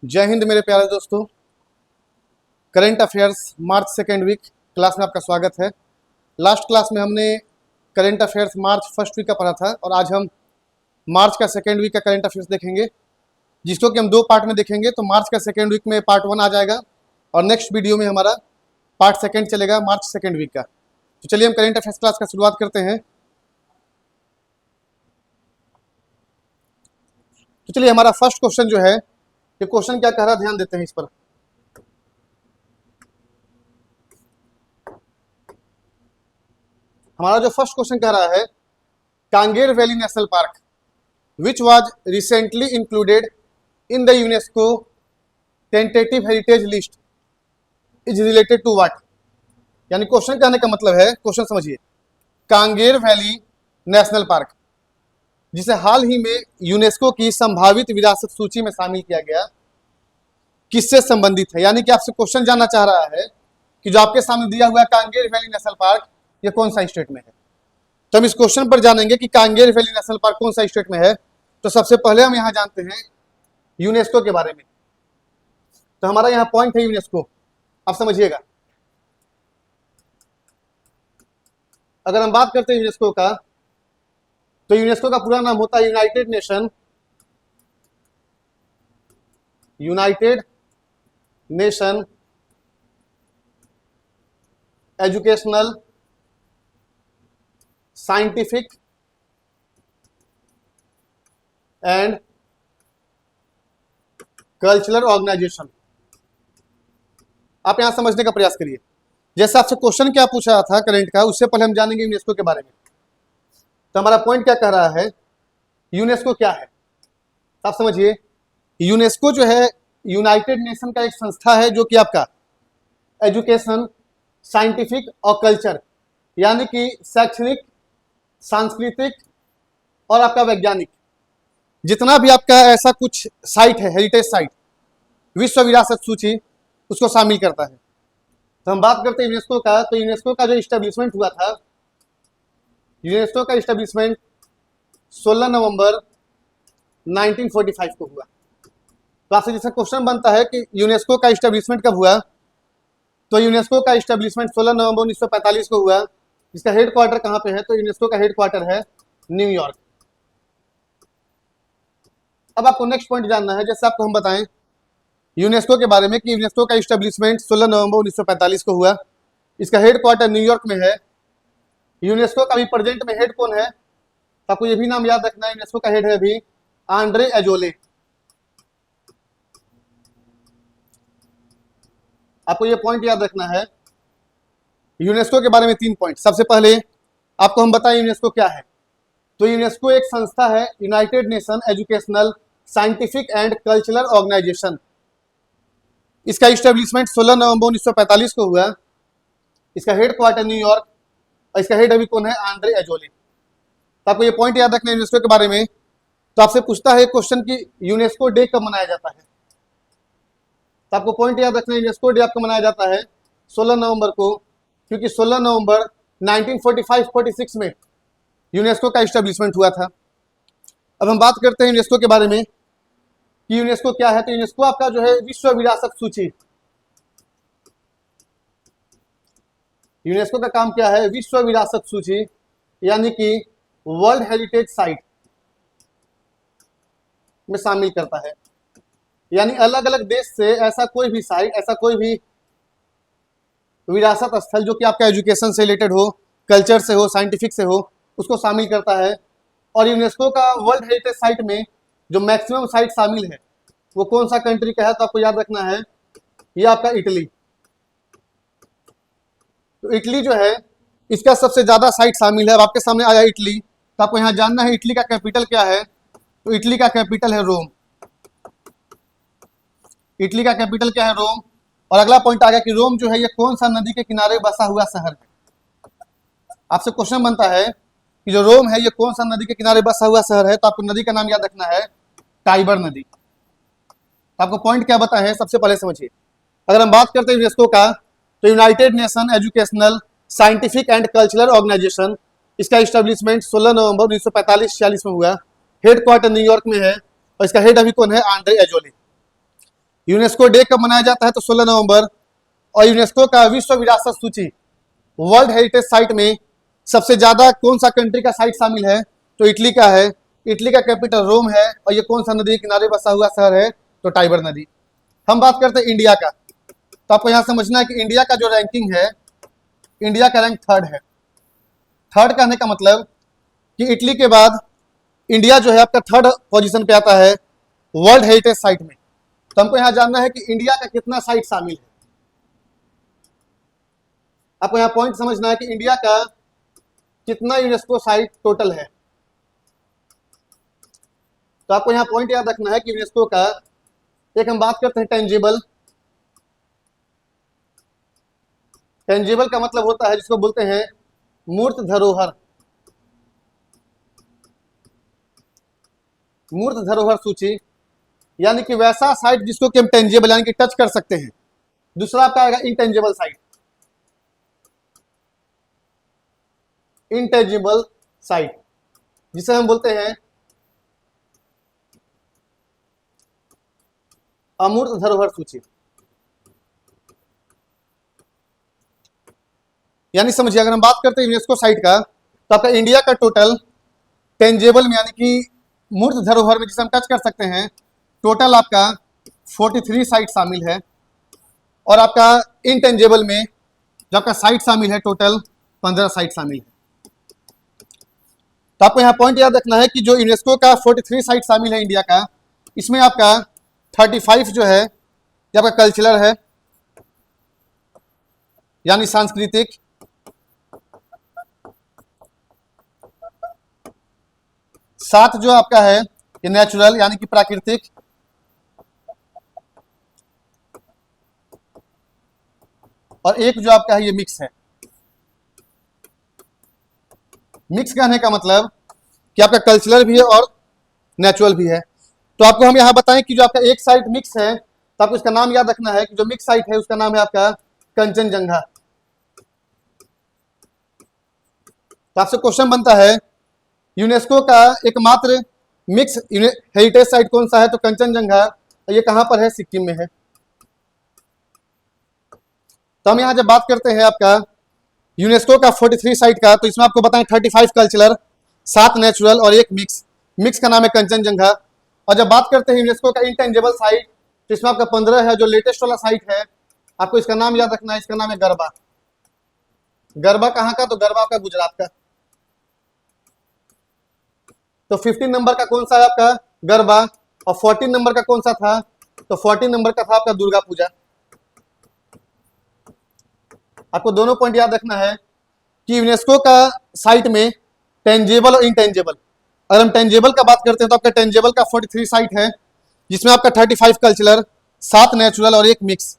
जय हिंद मेरे प्यारे दोस्तों। Current affairs March second week class में आपका स्वागत है। लास्ट क्लास में हमने current affairs March first week का पढ़ा था और आज हम मार्च का सेकेंड वीक का करंट अफेयर्स देखेंगे, जिसको कि हम दो पार्ट में देखेंगे। तो मार्च का सेकेंड वीक में पार्ट 1 आ जाएगा और नेक्स्ट वीडियो में हमारा पार्ट सेकेंड चलेगा मार्च सेकेंड वीक का। तो चलिए हम करंट अफेयर्स क्लास का शुरुआत करते हैं। तो चलिए हमारा फर्स्ट क्वेश्चन जो है, ये क्वेश्चन क्या कह रहा है, ध्यान देते हैं इस पर। हमारा जो फर्स्ट क्वेश्चन कह रहा है, Kanger valley national park which was recently included in the UNESCO tentative heritage list is related to what. यानी क्वेश्चन कहने का मतलब है, क्वेश्चन समझिए, कांगेर वैली नेशनल पार्क जिसे हाल ही में यूनेस्को की संभावित विरासत सूची में शामिल किया गया, किससे संबंधित है। यानी कि आपसे क्वेश्चन जानना चाह रहा है कि जो आपके सामने दिया हुआ है कांगेर वैली नेशनल पार्क, ये कौन सा स्टेट में है। तो हम इस क्वेश्चन पर जानेंगे कि कांगेर वैली नेशनल पार्क कौन सा स्टेट में है। तो सबसे पहले हम यहाँ जानते हैं यूनेस्को के बारे में। तो हमारा यहाँ पॉइंट है यूनेस्को, आप समझिएगा। अगर हम बात करते हैं यूनेस्को का, तो यूनेस्को का पूरा नाम होता है United Nation educational scientific and cultural organisation. आप यहां समझने का प्रयास करिए। जैसे आपसे क्वेश्चन क्या पूछा था करंट का, उससे पहले हम जानेंगे यूनेस्को के बारे में। तो हमारा पॉइंट क्या कह रहा है, यूनेस्को क्या है। आप समझिए, यूनेस्को जो है यूनाइटेड नेशन का एक संस्था है जो कि आपका एजुकेशन, साइंटिफिक और कल्चर, यानी कि शैक्षणिक, सांस्कृतिक और आपका वैज्ञानिक, जितना भी आपका ऐसा कुछ साइट है, हेरिटेज साइट, विश्व विरासत सूची, उसको शामिल करता है। तो हम बात करते हैं यूनेस्को का। तो यूनेस्को का जो इस्टेब्लिशमेंट हुआ था, यूनेस्को का इस्टेब्लिशमेंट 16 नवंबर 1945 को हुआ। तो आपसे जैसे क्वेश्चन बनता है कि यूनेस्को का इस्टेब्लिशमेंट कब हुआ, तो यूनेस्को का इस्टेब्लिशमेंट 16 नवंबर 1945 को हुआ। इसका हेडक्वार्टर कहाँ पे है, तो यूनेस्को का हेडक्वार्टर है न्यूयॉर्क। अब आपको नेक्स्ट पॉइंट जानना है, जैसे आपको हम बताएं यूनेस्को के बारे में कि यूनेस्को का इस्टेब्लिशमेंट 16 नवंबर 1945 को हुआ। इसका हेडक्वार्टर न्यूयॉर्क में है। यूनेस्को का भी प्रेजेंट में हेड कौन है, तो आपको ये भी नाम याद रखना है। यूनेस्को का हेड है अभी आंद्रे एजोले। आपको ये पॉइंट याद रखना है यूनेस्को के बारे में, 3 पॉइंट। सबसे पहले आपको हम बताएं यूनेस्को क्या है। तो यूनेस्को एक संस्था है, United Nation educational scientific and cultural organisation. इसका इस्टेब्लिशमेंट 16 नवंबर 1945 को हुआ। इसका हेडक्वार्टर न्यूयॉर्क और इसका हेड अभी कौन है, आंद्रे एजोले। तो आपको ये पॉइंट याद रखना है यूनेस्को के बारे में। तो आपसे पूछता है क्वेश्चन कि यूनेस्को डे कब मनाया जाता है। तो आपको पॉइंट याद रखना है, यूनेस्को डे आपको मनाया जाता है 16 नवंबर को, क्योंकि 16 नवंबर 1945-46 में यूनेस्को का इस्टेब्लिशमेंट हुआ था। अब हम बात करते हैं यूनेस्को के बारे में कि यूनेस्को क्या है। तो यूनेस्को आपका जो है विश्व विरासत सूची, यूनेस्को का काम क्या है, विश्व विरासत सूची, यानी कि वर्ल्ड हेरिटेज साइट में शामिल करता है। यानी अलग अलग देश से ऐसा कोई भी साइट, ऐसा कोई भी विरासत स्थल जो कि आपका एजुकेशन से रिलेटेड हो, कल्चर से हो, साइंटिफिक से हो, उसको शामिल करता है। और यूनेस्को का वर्ल्ड हेरिटेज साइट में जो मैक्सिमम साइट शामिल है वो कौन सा कंट्री का है, तो आपको याद रखना है ये आपका इटली। तो इटली जो है इसका सबसे ज्यादा साइट शामिल है। अब आपके सामने आया इटली, तो आपको यहाँ जानना है इटली का कैपिटल क्या है। तो इटली का कैपिटल है रोम। इटली का कैपिटल क्या है, रोम। और अगला पॉइंट आ गया कि रोम जो है ये कौन सा नदी के किनारे बसा हुआ शहर है। आपसे क्वेश्चन बनता है कि जो रोम है ये कौन सा नदी के किनारे बसा हुआ शहर है। तो आपको नदी का नाम याद रखना है, टाइबर नदी। आपको पॉइंट क्या बताया है, सबसे पहले समझिए। अगर हम बात करते हैं यूनेस्को का, तो United Nation educational scientific and cultural organisation, इसका इस्टेब्लिशमेंट 16 नवंबर 1945-46 में हुआ। हेडक्वार्टर न्यूयॉर्क में है और इसका हेड अभी कौन है, आंद्रे एजोले। यूनेस्को डे कब मनाया जाता है? तो 16 नवंबर। और यूनेस्को का विश्व विरासत सूची वर्ल्ड हेरिटेज साइट में सबसे ज्यादा कौन सा कंट्री का साइट शामिल है? तो इटली का है। इटली का कैपिटल रोम है। और ये कौन सा नदी के किनारे बसा हुआ शहर है? तो टाइबर नदी। हम बात करते हैं इंडिया का। तो आपको यहां समझना है कि इंडिया का जो रैंकिंग है, इंडिया का रैंक 3rd है। 3rd कहने का मतलब कि इटली के बाद इंडिया जो है आपका 3rd पोजीशन पे आता है वर्ल्ड हेरिटेज साइट में। तो हमको यहां जानना है कि इंडिया का कितना साइट शामिल है। आपको यहां पॉइंट समझना है कि इंडिया का कितना यूनेस्को साइट टोटल है। तो आपको यहां पॉइंट याद रखना है कि यूनेस्को का, एक हम बात करते हैं टेंजिबल। टेंजिबल का मतलब होता है जिसको बोलते हैं मूर्त धरोहर। मूर्त धरोहर सूची यानी कि वैसा साइट जिसको कि हम टेंजिबल यानी कि टच कर सकते हैं। दूसरा आपका आएगा इंटेंजिबल साइट। इंटेंजिबल साइट जिसे हम बोलते हैं अमूर्त धरोहर सूची। यानी समझिए, अगर हम बात करते हैं यूनेस्को साइट का, तो आपका इंडिया का टोटल टेंजेबल में यानी कि मूर्त धरोहर में जिसे हम टच कर सकते हैं, टोटल आपका 43 साइट शामिल है। और आपका इनटेंजेबल में जो आपका साइट शामिल है, टोटल 15 साइट शामिल है। तो आपको यहाँ पॉइंट याद रखना है कि जो यूनेस्को का 43 साइट शामिल है इंडिया का, इसमें आपका 35 जो है ये आपका कल्चरल है यानी सांस्कृतिक, 7 जो आपका है ये नेचुरल यानी कि प्राकृतिक, और 1 जो आपका है ये मिक्स है। मिक्स कहने का मतलब कि आपका कल्चरल भी है और नेचुरल भी है। तो आपको हम यहाँ बताएं कि जो आपका एक साइट मिक्स है, तो आपको इसका नाम याद रखना है कि जो मिक्स साइट है उसका नाम है आपका कंचनजंगा। तो आपसे क्वेश्चन बनता है यूनेस्को का एकमात्र मिक्स हेरिटेज साइट कौन सा है? तो कंचनजंगा। ये कहां पर है? सिक्किम में है। तो हम यहाँ जब बात करते हैं आपका यूनेस्को का 43 साइट का, तो इसमें आपको बताएं 35 कल्चरल, 7 नेचुरल और 1 मिक्स। मिक्स का नाम है कंचनजंगा। और जब बात करते हैं यूनेस्को का इंटेंजिबल साइट, तो इसमें आपका 15 है, जो लेटेस्ट वाला साइट है। आपको इसका नाम याद रखना है, इसका नाम है गरबा। गरबा कहाँ का? तो गरबा आपका गुजरात का। तो 15 नंबर का कौन सा है आपका? गरबा। और 14 नंबर का कौन सा था? तो 14 नंबर का था आपका दुर्गा पूजा। आपको दोनों पॉइंट याद रखना है कि यूनेस्को का साइट में टेंजेबल और इनटेंजेबल। अगर हम टेंजेबल का बात करते हैं तो आपका टेंजेबल का 43 साइट है, जिसमें आपका 35 कल्चरल, 7 नेचुरल और 1 मिक्स।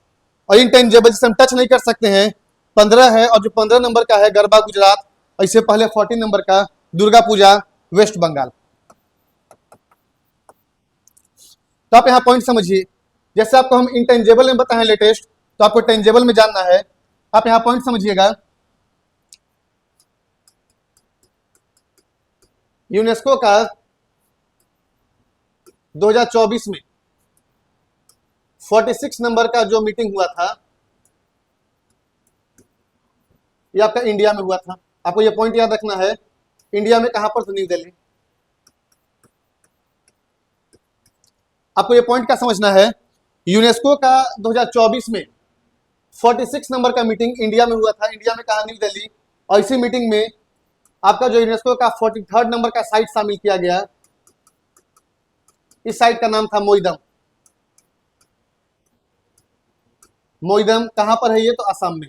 और इनटेंजेबल जिसे हम टच नहीं कर सकते हैं 15 है, और जो 15 नंबर का है गरबा गुजरात, और इससे पहले 14 नंबर का दुर्गा पूजा वेस्ट बंगाल। तो आप यहाँ पॉइंट समझिए, जैसे आपको हम इंटेंजेबल में बताएं लेटेस्ट, तो आपको टेंजेबल में जानना है। आप यहाँ पॉइंट समझिएगा, यूनेस्को का 2024 में 46 नंबर का जो मीटिंग हुआ था, ये आपका इंडिया में हुआ था। आपको ये पॉइंट याद रखना है, इंडिया में कहां पर? तो न्यू दिल्ली। आपको ये पॉइंट क्या समझना है, यूनेस्को का 2024 में 46 नंबर का मीटिंग इंडिया में हुआ था। इंडिया में कहा? न्यू दिल्ली। और इसी मीटिंग में आपका जो यूनेस्को का 43rd नंबर का साइट शामिल किया गया। इस साइट का नाम था मोइदम। मोइदम कहां पर है? ये तो असम में।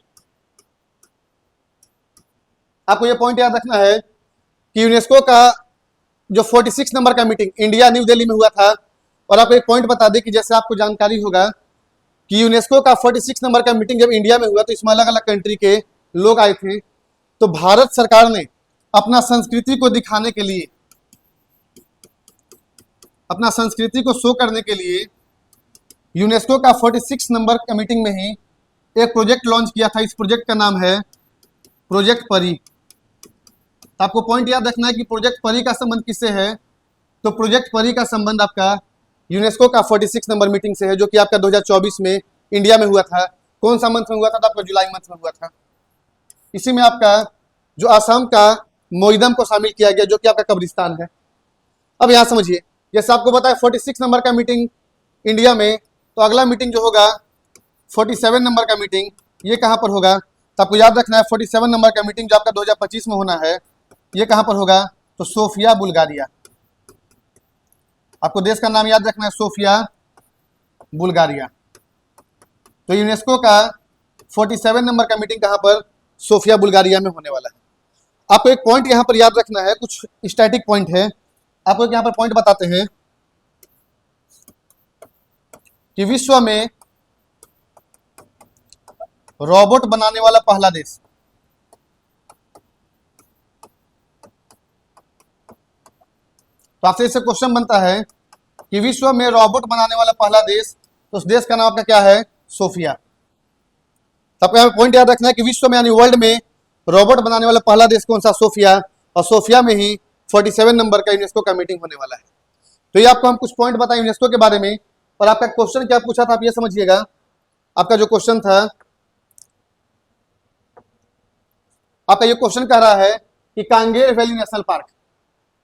आपको ये पॉइंट याद रखना है कि यूनेस्को का जो 46 नंबर का मीटिंग इंडिया न्यू दिल्ली में हुआ था। और आपको एक पॉइंट बता दें कि जैसे आपको जानकारी होगा कि यूनेस्को का 46 नंबर का मीटिंग जब इंडिया में हुआ तो इसमें अलग अलग कंट्री के लोग आए थे। तो भारत सरकार ने अपना संस्कृति को दिखाने के लिए, अपना संस्कृति को शो करने के लिए यूनेस्को का 46 नंबर का मीटिंग में ही एक प्रोजेक्ट लॉन्च किया था। इस प्रोजेक्ट का नाम है प्रोजेक्ट परी। तो आपको पॉइंट याद रखना है कि प्रोजेक्ट परी का संबंध किससे है? तो प्रोजेक्ट परी का संबंध आपका यूनेस्को का 46 नंबर मीटिंग से है, जो कि आपका 2024 में इंडिया में हुआ था। कौन सा मंथ में हुआ था? तो आपका जुलाई मंथ में हुआ था। इसी में आपका जो आसाम का मोइदम को शामिल किया गया, जो कि आपका कब्रिस्तान है। अब यहाँ समझिए, जैसे आपको बताया 46 नंबर का मीटिंग इंडिया में, तो अगला मीटिंग जो होगा 47 नंबर का मीटिंग, ये कहाँ पर होगा? तो आपको याद रखना है 47 नंबर का मीटिंग जो आपका 2025 में होना है, ये कहाँ पर होगा? तो सोफिया बुल्गारिया। आपको देश का नाम याद रखना है, सोफिया बुल्गारिया। तो यूनेस्को का 47 नंबर का मीटिंग कहाँ पर? सोफिया बुल्गारिया में होने वाला है। आपको एक पॉइंट यहाँ पर याद रखना है, कुछ स्टैटिक पॉइंट है, आपको यहाँ पर पॉइंट बताते हैं कि विश्व में रोबोट बनाने वाला पहला देश, तो आपसे इससे क्वेश्चन बनता है कि विश्व में रोबोट बनाने वाला पहला देश, तो उस देश का नाम आपका क्या है? सोफिया। तो आपको यहाँ पे पॉइंट याद रखना है कि विश्व में यानी वर्ल्ड में रोबोट बनाने वाला पहला देश कौन सा? सोफिया। और सोफिया में ही 47 नंबर का यूनेस्को का मीटिंग होने वाला है। तो ये आपको हम कुछ पॉइंट बताए यूनेस्को के बारे में। और आपका क्वेश्चन क्या पूछा था, आप ये समझिएगा। आपका जो क्वेश्चन था, आपका ये क्वेश्चन कह रहा है कि कांगेर वैली नेशनल पार्क,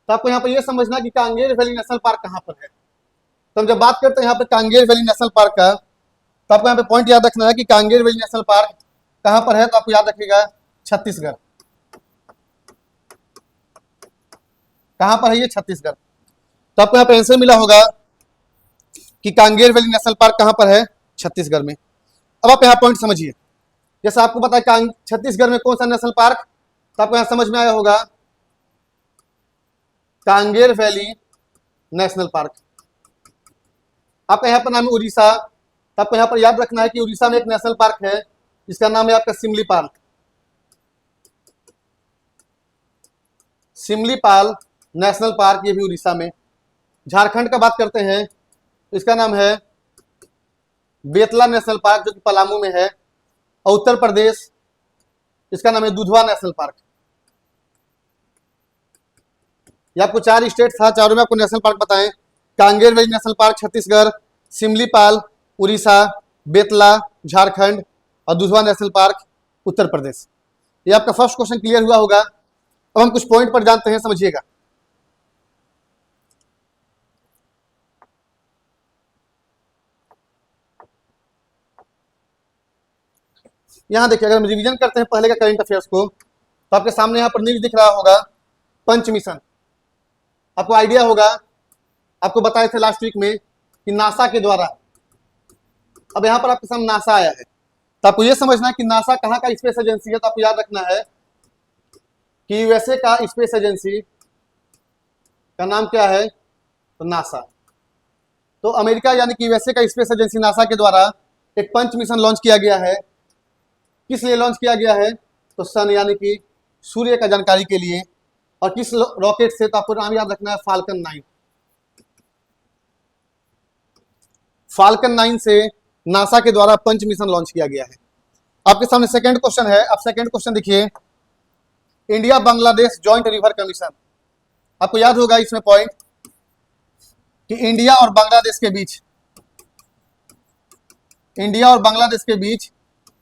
तो आपको यहाँ पर यह समझना कि कांगेर वैली नेशनल पार्क कहाँ पर है। तो हम जब बात करते हैं यहाँ पर कांगेर वैली नेशनल पार्क का, तो आपको यहाँ पे पॉइंट याद रखना है कि कांगेर वैली नेशनल पार्क कहाँ पर है। तो आपको याद रखिएगा छत्तीसगढ़। कहाँ पर है ये? छत्तीसगढ़। तो आपको यहाँ पे आंसर मिला होगा कि कांगेर वैली नेशनल पार्क कहाँ पर है? छत्तीसगढ़ में। अब आप यहाँ पॉइंट समझिए, जैसा आपको पता है छत्तीसगढ़ में कौन सा नेशनल पार्क, तो आपको यहाँ समझ में आया होगा कांगेर वैली नेशनल पार्क। आपका यहाँ पर नाम है उड़ीसा, तो आपको यहाँ पर याद रखना है कि उड़ीसा में एक नेशनल पार्क है जिसका नाम है आपका सिमलीपाल। सिमलीपाल नेशनल पार्क, ये भी उड़ीसा में। झारखंड का बात करते हैं तो इसका नाम है बेतला नेशनल पार्क, जो कि पलामू में है। और उत्तर प्रदेश, इसका नाम है दुधवा नेशनल पार्क। ये आपको 4 स्टेट था, चारों में आपको नेशनल पार्क बताएं। Kanger valley national park Chhattisgarh, Simlipal Orissa, Betla Jharkhand और दुधवा नेशनल पार्क उत्तर प्रदेश। ये आपका फर्स्ट क्वेश्चन क्लियर हुआ होगा। अब हम कुछ पॉइंट पर जानते हैं, समझिएगा। यहां देखिए, अगर हम रिवीजन करते हैं पहले का करंट अफेयर्स को, तो आपके सामने यहां पर न्यूज दिख रहा होगा पंच मिशन। आपको आइडिया होगा, आपको बताए थे लास्ट वीक में कि नासा के द्वारा, अब यहां पर आपके सामने नासा आया है। तो आपको यह समझना है कि नासा कहाँ का स्पेस एजेंसी है। तो आपको याद रखना है कि यूएसए का स्पेस एजेंसी का नाम क्या है? तो नासा। तो अमेरिका यानी कि यूएसए का स्पेस एजेंसी नासा के द्वारा एक पंच मिशन लॉन्च किया गया है। किस लिए लॉन्च किया गया है? तो सन यानी कि सूर्य का जानकारी के लिए। और किस रॉकेट से? तो आपको नाम याद रखना है फाल्कन 9। फाल्कन 9 से नासा के द्वारा पंच मिशन लॉन्च किया गया है। आपके सामने सेकंड क्वेश्चन है। आप सेकंड क्वेश्चन देखिए, India Bangladesh joint river commission. आपको याद होगा इसमें पॉइंट कि इंडिया और बांग्लादेश के बीच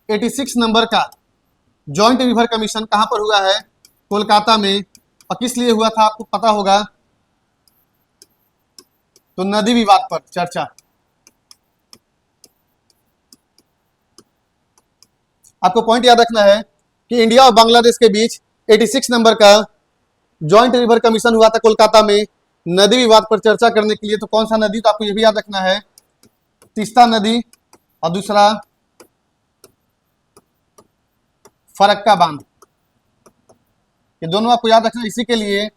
86 नंबर का जॉइंट रिवर कमीशन कहां पर हुआ है? कोलकाता में। और किस लिए हुआ था आपको पता होगा? तो नदी विवाद पर चर्चा। आपको पॉइंट याद रखना है कि इंडिया और बांग्लादेश के बीच 86 नंबर का जॉइंट रिवर कमीशन हुआ था कोलकाता में, नदी विवाद पर चर्चा करने के लिए। तो कौन सा नदी? तो आपको यह भी याद रखना है तीस्ता नदी और दूसरा फरक्का बांध। ये दोनों आपको याद रखना है। इसी के लिए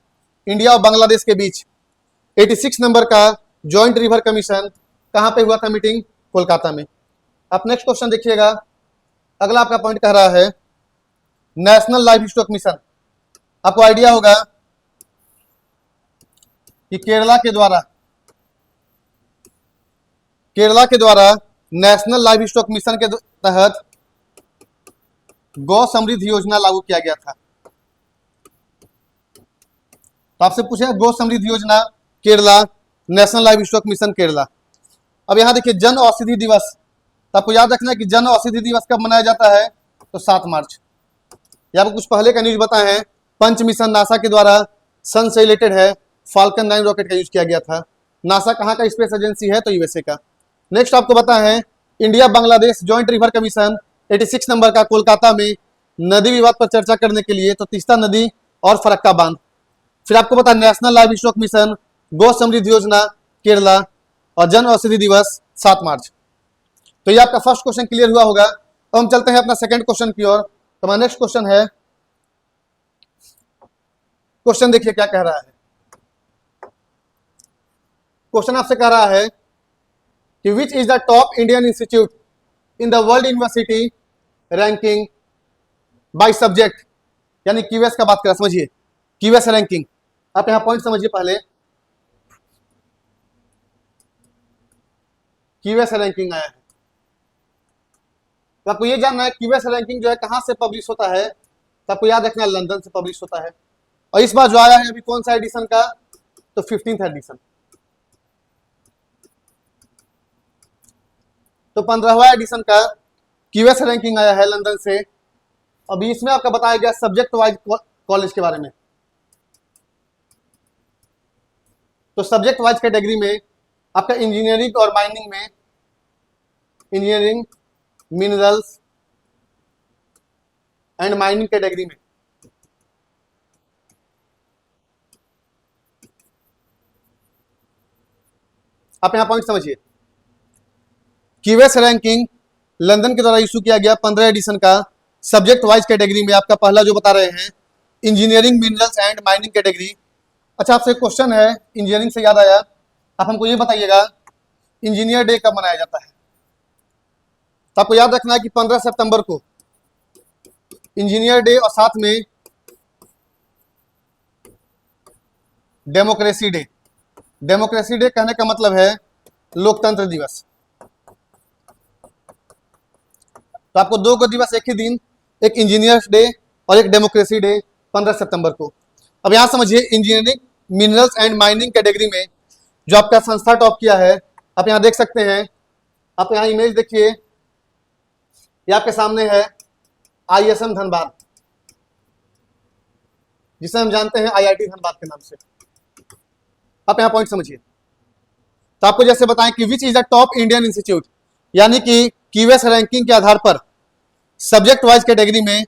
इंडिया और बांग्लादेश के बीच 86 नंबर का जॉइंट रिवर कमीशन कहां पे हुआ था मीटिंग? कोलकाता में। आप नेक्स्ट क्वेश्चन देखिएगा। अगला आपका पॉइंट कह रहा है नेशनल लाइफ स्टॉक मिशन। आपको आइडिया होगा कि केरला के द्वारा नेशनल लाइफ स्टॉक मिशन के तहत गौ समृद्धि योजना लागू किया गया था। तो आपसे पूछे गौ समृद्धि योजना Kerala, national life stock mission Kerala. अब यहाँ देखिए जन औषधि दिवस, तो आपको याद रखना है कि जन औषधि दिवस कब मनाया जाता है, तो 7 मार्च। यहाँ पर कुछ पहले का न्यूज बताए हैं, पंच मिशन नासा के द्वारा सन से रिलेटेड है, फाल्कन 9 रॉकेट का यूज किया गया था। नासा कहाँ का स्पेस एजेंसी है, तो यूएसए का। नेक्स्ट आपको पता है India Bangladesh joint river commission 86 number का कोलकाता में नदी विवाद पर चर्चा करने के लिए, तो तीस्ता नदी और फरक्का बांध। फिर आपको पता है नेशनल लाइव स्टॉक मिशन, गो समृद्धि योजना केरला, और जन औषधि दिवस 7 मार्च। तो ये आपका फर्स्ट क्वेश्चन क्लियर हुआ होगा। तो हम चलते हैं अपना सेकंड क्वेश्चन की ओर। तो हमारा नेक्स्ट क्वेश्चन है, क्वेश्चन देखिए क्या कह रहा है। क्वेश्चन आपसे कह रहा है कि which is the top Indian institute in the world university ranking by subject, यानी क्यूएस का बात करें, समझिए क्यूएस रैंकिंग। आप यहां पॉइंट समझिए पहले, क्यूएस रैंकिंग आया है, तो आपको ये जानना है क्यूएस रैंकिंग जो है कहां से पब्लिश होता है, तो आपको याद रखना है लंदन से पब्लिश होता है। और इस बार जो आया है अभी कौन सा एडिशन का, तो 15th एडिशन। तो 15वां एडिशन का क्यूएस रैंकिंग आया है लंदन से। अभी इसमें आपका बताया गया सब्जेक्ट वाइज कॉलेज के बारे में। तो सब्जेक्ट वाइज कैटेगरी में आपका इंजीनियरिंग और माइनिंग में engineering, minerals and mining category में आप यहां पॉइंट समझिए, क्यूएस रैंकिंग लंदन के द्वारा इशू किया गया 15 एडिशन का सब्जेक्ट वाइज कैटेगरी में आपका पहला जो बता रहे हैं engineering, minerals and mining category. अच्छा आपसे क्वेश्चन है, इंजीनियरिंग से याद आया, आप हमको ये बताइएगा इंजीनियर डे कब मनाया जाता है। तो आपको याद रखना है कि 15 सितंबर को इंजीनियर डे और साथ में डेमोक्रेसी डे। डेमोक्रेसी डे कहने का मतलब है लोकतंत्र दिवस। तो आपको दो को दिवस एक ही दिन, एक इंजीनियर्स डे और एक डेमोक्रेसी डे 15 सितंबर को। अब यहां समझिए engineering, minerals and mining category में जो आपका संस्था टॉप किया है, आप यहां देख सकते हैं, आप यहां इमेज देखिए, ये आपके सामने है आईएसएम धनबाद, जिसे हम जानते हैं आईआईटी धनबाद के नाम से। आप यहां पॉइंट समझिए। तो आपको जैसे बताएं कि which is the top Indian institute, यानी कि क्यूएस रैंकिंग के आधार पर सब्जेक्ट वाइज कैटेगरी में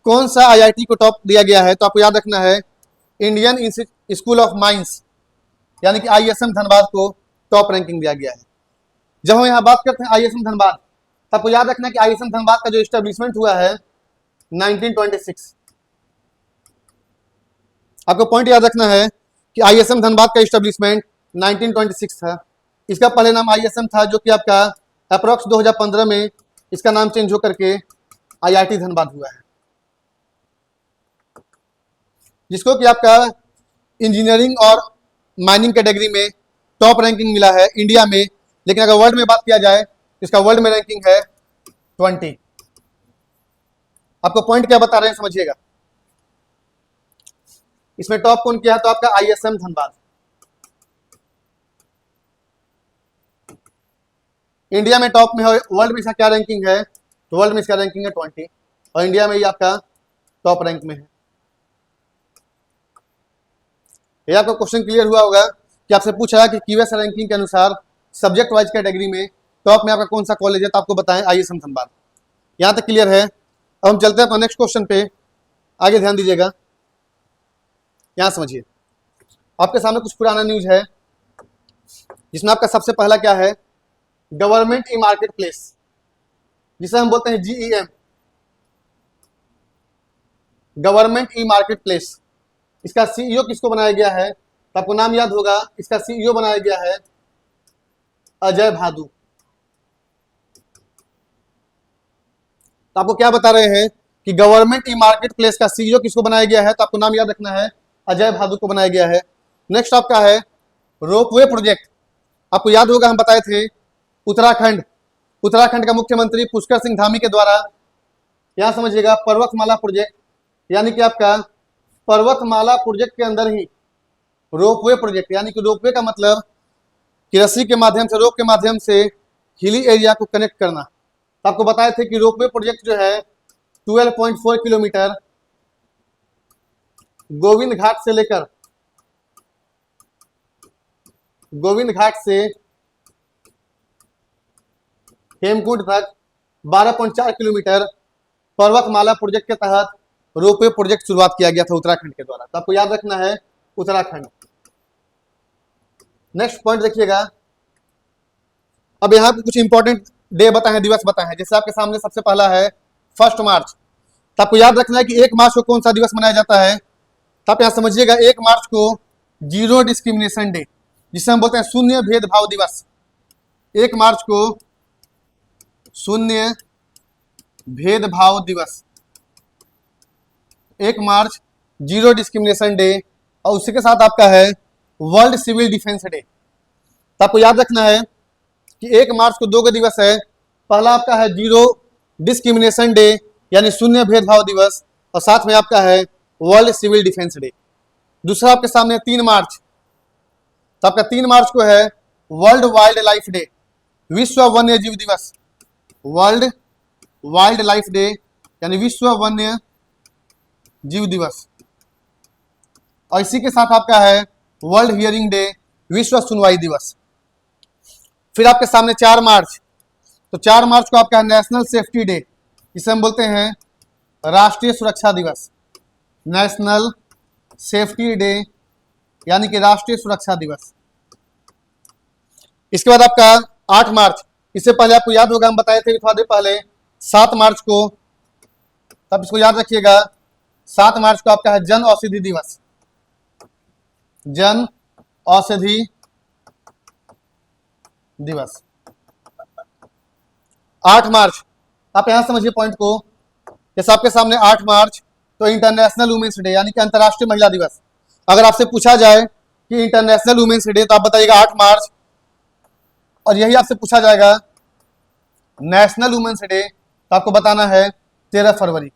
कौन सा आईआईटी को टॉप दिया गया है, तो आपको याद रखना है इंडियन स्कूल ऑफ माइंस, यानी कि आईएसएम धनबाद को टॉप रैंकिंग दिया गया है। जब हम यहाँ बात करते हैं आईएसएम धनबाद, तो आपको याद रखना है कि आईएसएम धनबाद का जो एस्टेब्लिशमेंट हुआ है 1926। आपको पॉइंट याद रखना है कि आईएसएम धनबाद का एस्टेब्लिशमेंट 1926 था। इसका पहले नाम आईएसएम था, जो कि आपका अप्रोक्स 2015 में इसका नाम चेंज होकर के आईआईटी धनबाद हुआ है, जिसको कि आपका इंजीनियरिंग और माइनिंग कैटेगरी में टॉप रैंकिंग मिला है इंडिया में। लेकिन अगर वर्ल्ड में बात किया जाए तो इसका वर्ल्ड में रैंकिंग है 20। आपको पॉइंट क्या बता रहे हैं समझिएगा, इसमें टॉप कौन किया है, तो आपका आईएसएम धनबाद। इंडिया में टॉप में है, वर्ल्ड में इसका क्या रैंकिंग है, तो वर्ल्ड में इसका रैंकिंग है 20 और इंडिया में ये आपका टॉप रैंक में है। ये आपका क्वेश्चन क्लियर हुआ होगा कि आपसे पूछा है कि क्यूएस रैंकिंग के अनुसार सब्जेक्ट वाइज कैटेगरी में टॉप में आपका कौन सा कॉलेज है, तो आपको बताएं आईएसएम धनबाद। यहां तक क्लियर है। अब हम चलते हैं नेक्स्ट क्वेश्चन पे, आगे ध्यान दीजिएगा। यहां समझिए, आपके सामने कुछ पुराना न्यूज है, जिसमें आपका सबसे पहला क्या है, गवर्नमेंट ई मार्केट प्लेस, जिसे हम बोलते हैं GEM, government e market place. इसका सीईओ किसको बनाया गया है, तो आपको नाम याद होगा, इसका सीईओ बनाया गया है अजय भादु। तो आपको क्या बता रहे हैं कि गवर्नमेंट ई मार्केट प्लेस का सीईओ किसको बनाया गया है, तो आपको नाम याद रखना है अजय भादु को बनाया गया है। नेक्स्ट आपका है रोपवे प्रोजेक्ट। आपको याद होगा हम बताए थे उत्तराखंड का मुख्यमंत्री पुष्कर सिंह धामी के द्वारा, यहां समझिएगा पर्वतमाला प्रोजेक्ट, यानी कि आपका पर्वतमाला प्रोजेक्ट के अंदर ही रोपवे प्रोजेक्ट, यानी कि रोपवे का मतलब कि रस्सी के माध्यम से, रोप के माध्यम से हिली एरिया को कनेक्ट करना। तो आपको बताए थे कि रोपवे प्रोजेक्ट जो है 12.4 किलोमीटर गोविंद घाट से हेमकुंड तक 12.4 किलोमीटर पर्वतमाला प्रोजेक्ट के तहत रोपवे प्रोजेक्ट शुरुआत किया गया था उत्तराखंड के द्वारा। तो आपको याद रखना है उत्तराखंड। नेक्स्ट पॉइंट देखिएगा, अब यहाँ पे कुछ इंपॉर्टेंट डे बताए हैं, दिवस बताए हैं। जैसे आपके सामने सबसे पहला है 1 मार्च। तो आपको याद रखना है कि 1 मार्च को कौन सा दिवस मनाया जाता है। तो आप यहाँ समझिएगा 1 मार्च को जीरो डिस्क्रिमिनेशन डे, जिसे हम बोलते हैं शून्य भेदभाव दिवस। 1 मार्च को शून्य भेदभाव दिवस, 1 मार्च जीरो डिस्क्रिमिनेशन डे, और उसी के साथ आपका है वर्ल्ड सिविल डिफेंस डे। तो आपको याद रखना है कि 1 मार्च को 2 दिवस है। पहला आपका है जीरो डिस्क्रिमिनेशन डे यानी शून्य भेदभाव दिवस, और साथ में आपका है वर्ल्ड सिविल डिफेंस डे। दूसरा आपके सामने 3 मार्च। तो आपका 3 मार्च को है वर्ल्ड वाइल्ड लाइफ डे, विश्व वन्य जीव दिवस। वर्ल्ड वाइल्ड लाइफ डे यानी विश्व वन्य जीव दिवस। और इसी के साथ आपका है वर्ल्ड हियरिंग डे, विश्व सुनवाई दिवस। फिर आपके सामने 4 मार्च। तो 4 मार्च को आपका है नेशनल सेफ्टी डे, जिसे हम बोलते हैं राष्ट्रीय सुरक्षा दिवस। नेशनल सेफ्टी डे यानी कि राष्ट्रीय सुरक्षा दिवस। इसके बाद आपका 8 मार्च। इससे पहले आपको याद होगा हम बताए थे थोड़ा देर पहले 7 मार्च को, तब इसको याद रखिएगा। 7 मार्च को आपका है जन औषधि दिवस। जन औषधि दिवस 8 मार्च। आप यहां समझिए पॉइंट को, जैसे आपके सामने 8 मार्च तो इंटरनेशनल वुमेन्स डे यानी कि अंतर्राष्ट्रीय महिला दिवस। अगर आपसे पूछा जाए कि इंटरनेशनल वुमेन्स डे तो आप बताइएगा 8 मार्च, और यही आपसे पूछा जाएगा नेशनल वुमेन्स डे तो आपको बताना है 13 फरवरी।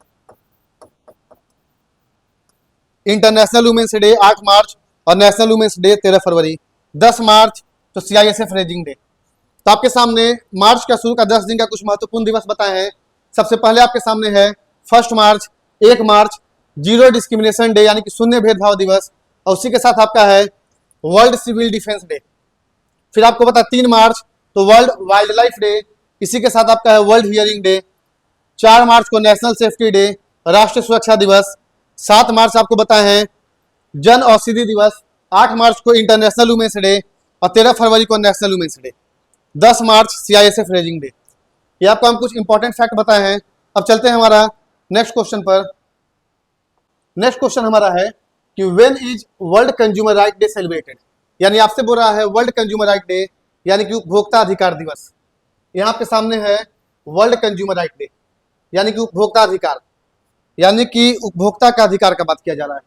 इंटरनेशनल वुमेन्स डे 8 मार्च और नेशनल वुमेन्स डे 13 फरवरी। 10 मार्च तो CISF रेजिंग डे। तो आपके सामने मार्च का शुरू का 10 दिन का कुछ महत्वपूर्ण दिवस बताए हैं। सबसे पहले आपके सामने है 1 मार्च। 1 मार्च जीरो डिस्क्रिमिनेशन डे यानी कि शून्य भेदभाव दिवस, और उसी के साथ आपका है वर्ल्ड सिविल डिफेंस डे। फिर आपको पता 3 मार्च तो वर्ल्ड वाइल्ड लाइफ डे, इसी के साथ आपका है वर्ल्ड हियरिंग डे। 4 मार्च को नेशनल सेफ्टी डे, राष्ट्रीय सुरक्षा दिवस। 7 मार्च आपको बताए हैं जन औषधि दिवस। 8 मार्च को इंटरनेशनल वुमेन्स डे और 13 फरवरी को नेशनल वुमेन्स डे। 10 मार्च CISF रेजिंग डे। ये आपको हम कुछ इंपॉर्टेंट फैक्ट बताए हैं। अब चलते हैं हमारा नेक्स्ट क्वेश्चन पर। नेक्स्ट क्वेश्चन हमारा है कि when is world consumer right day celebrated, यानी आपसे बोल रहा है वर्ल्ड कंज्यूमर राइट डे यानी कि उपभोक्ता अधिकार दिवस। यहाँ आपके सामने है वर्ल्ड कंज्यूमर राइट डे यानी कि उपभोक्ता अधिकार, यानी कि उपभोक्ता का अधिकार का बात किया जा रहा है।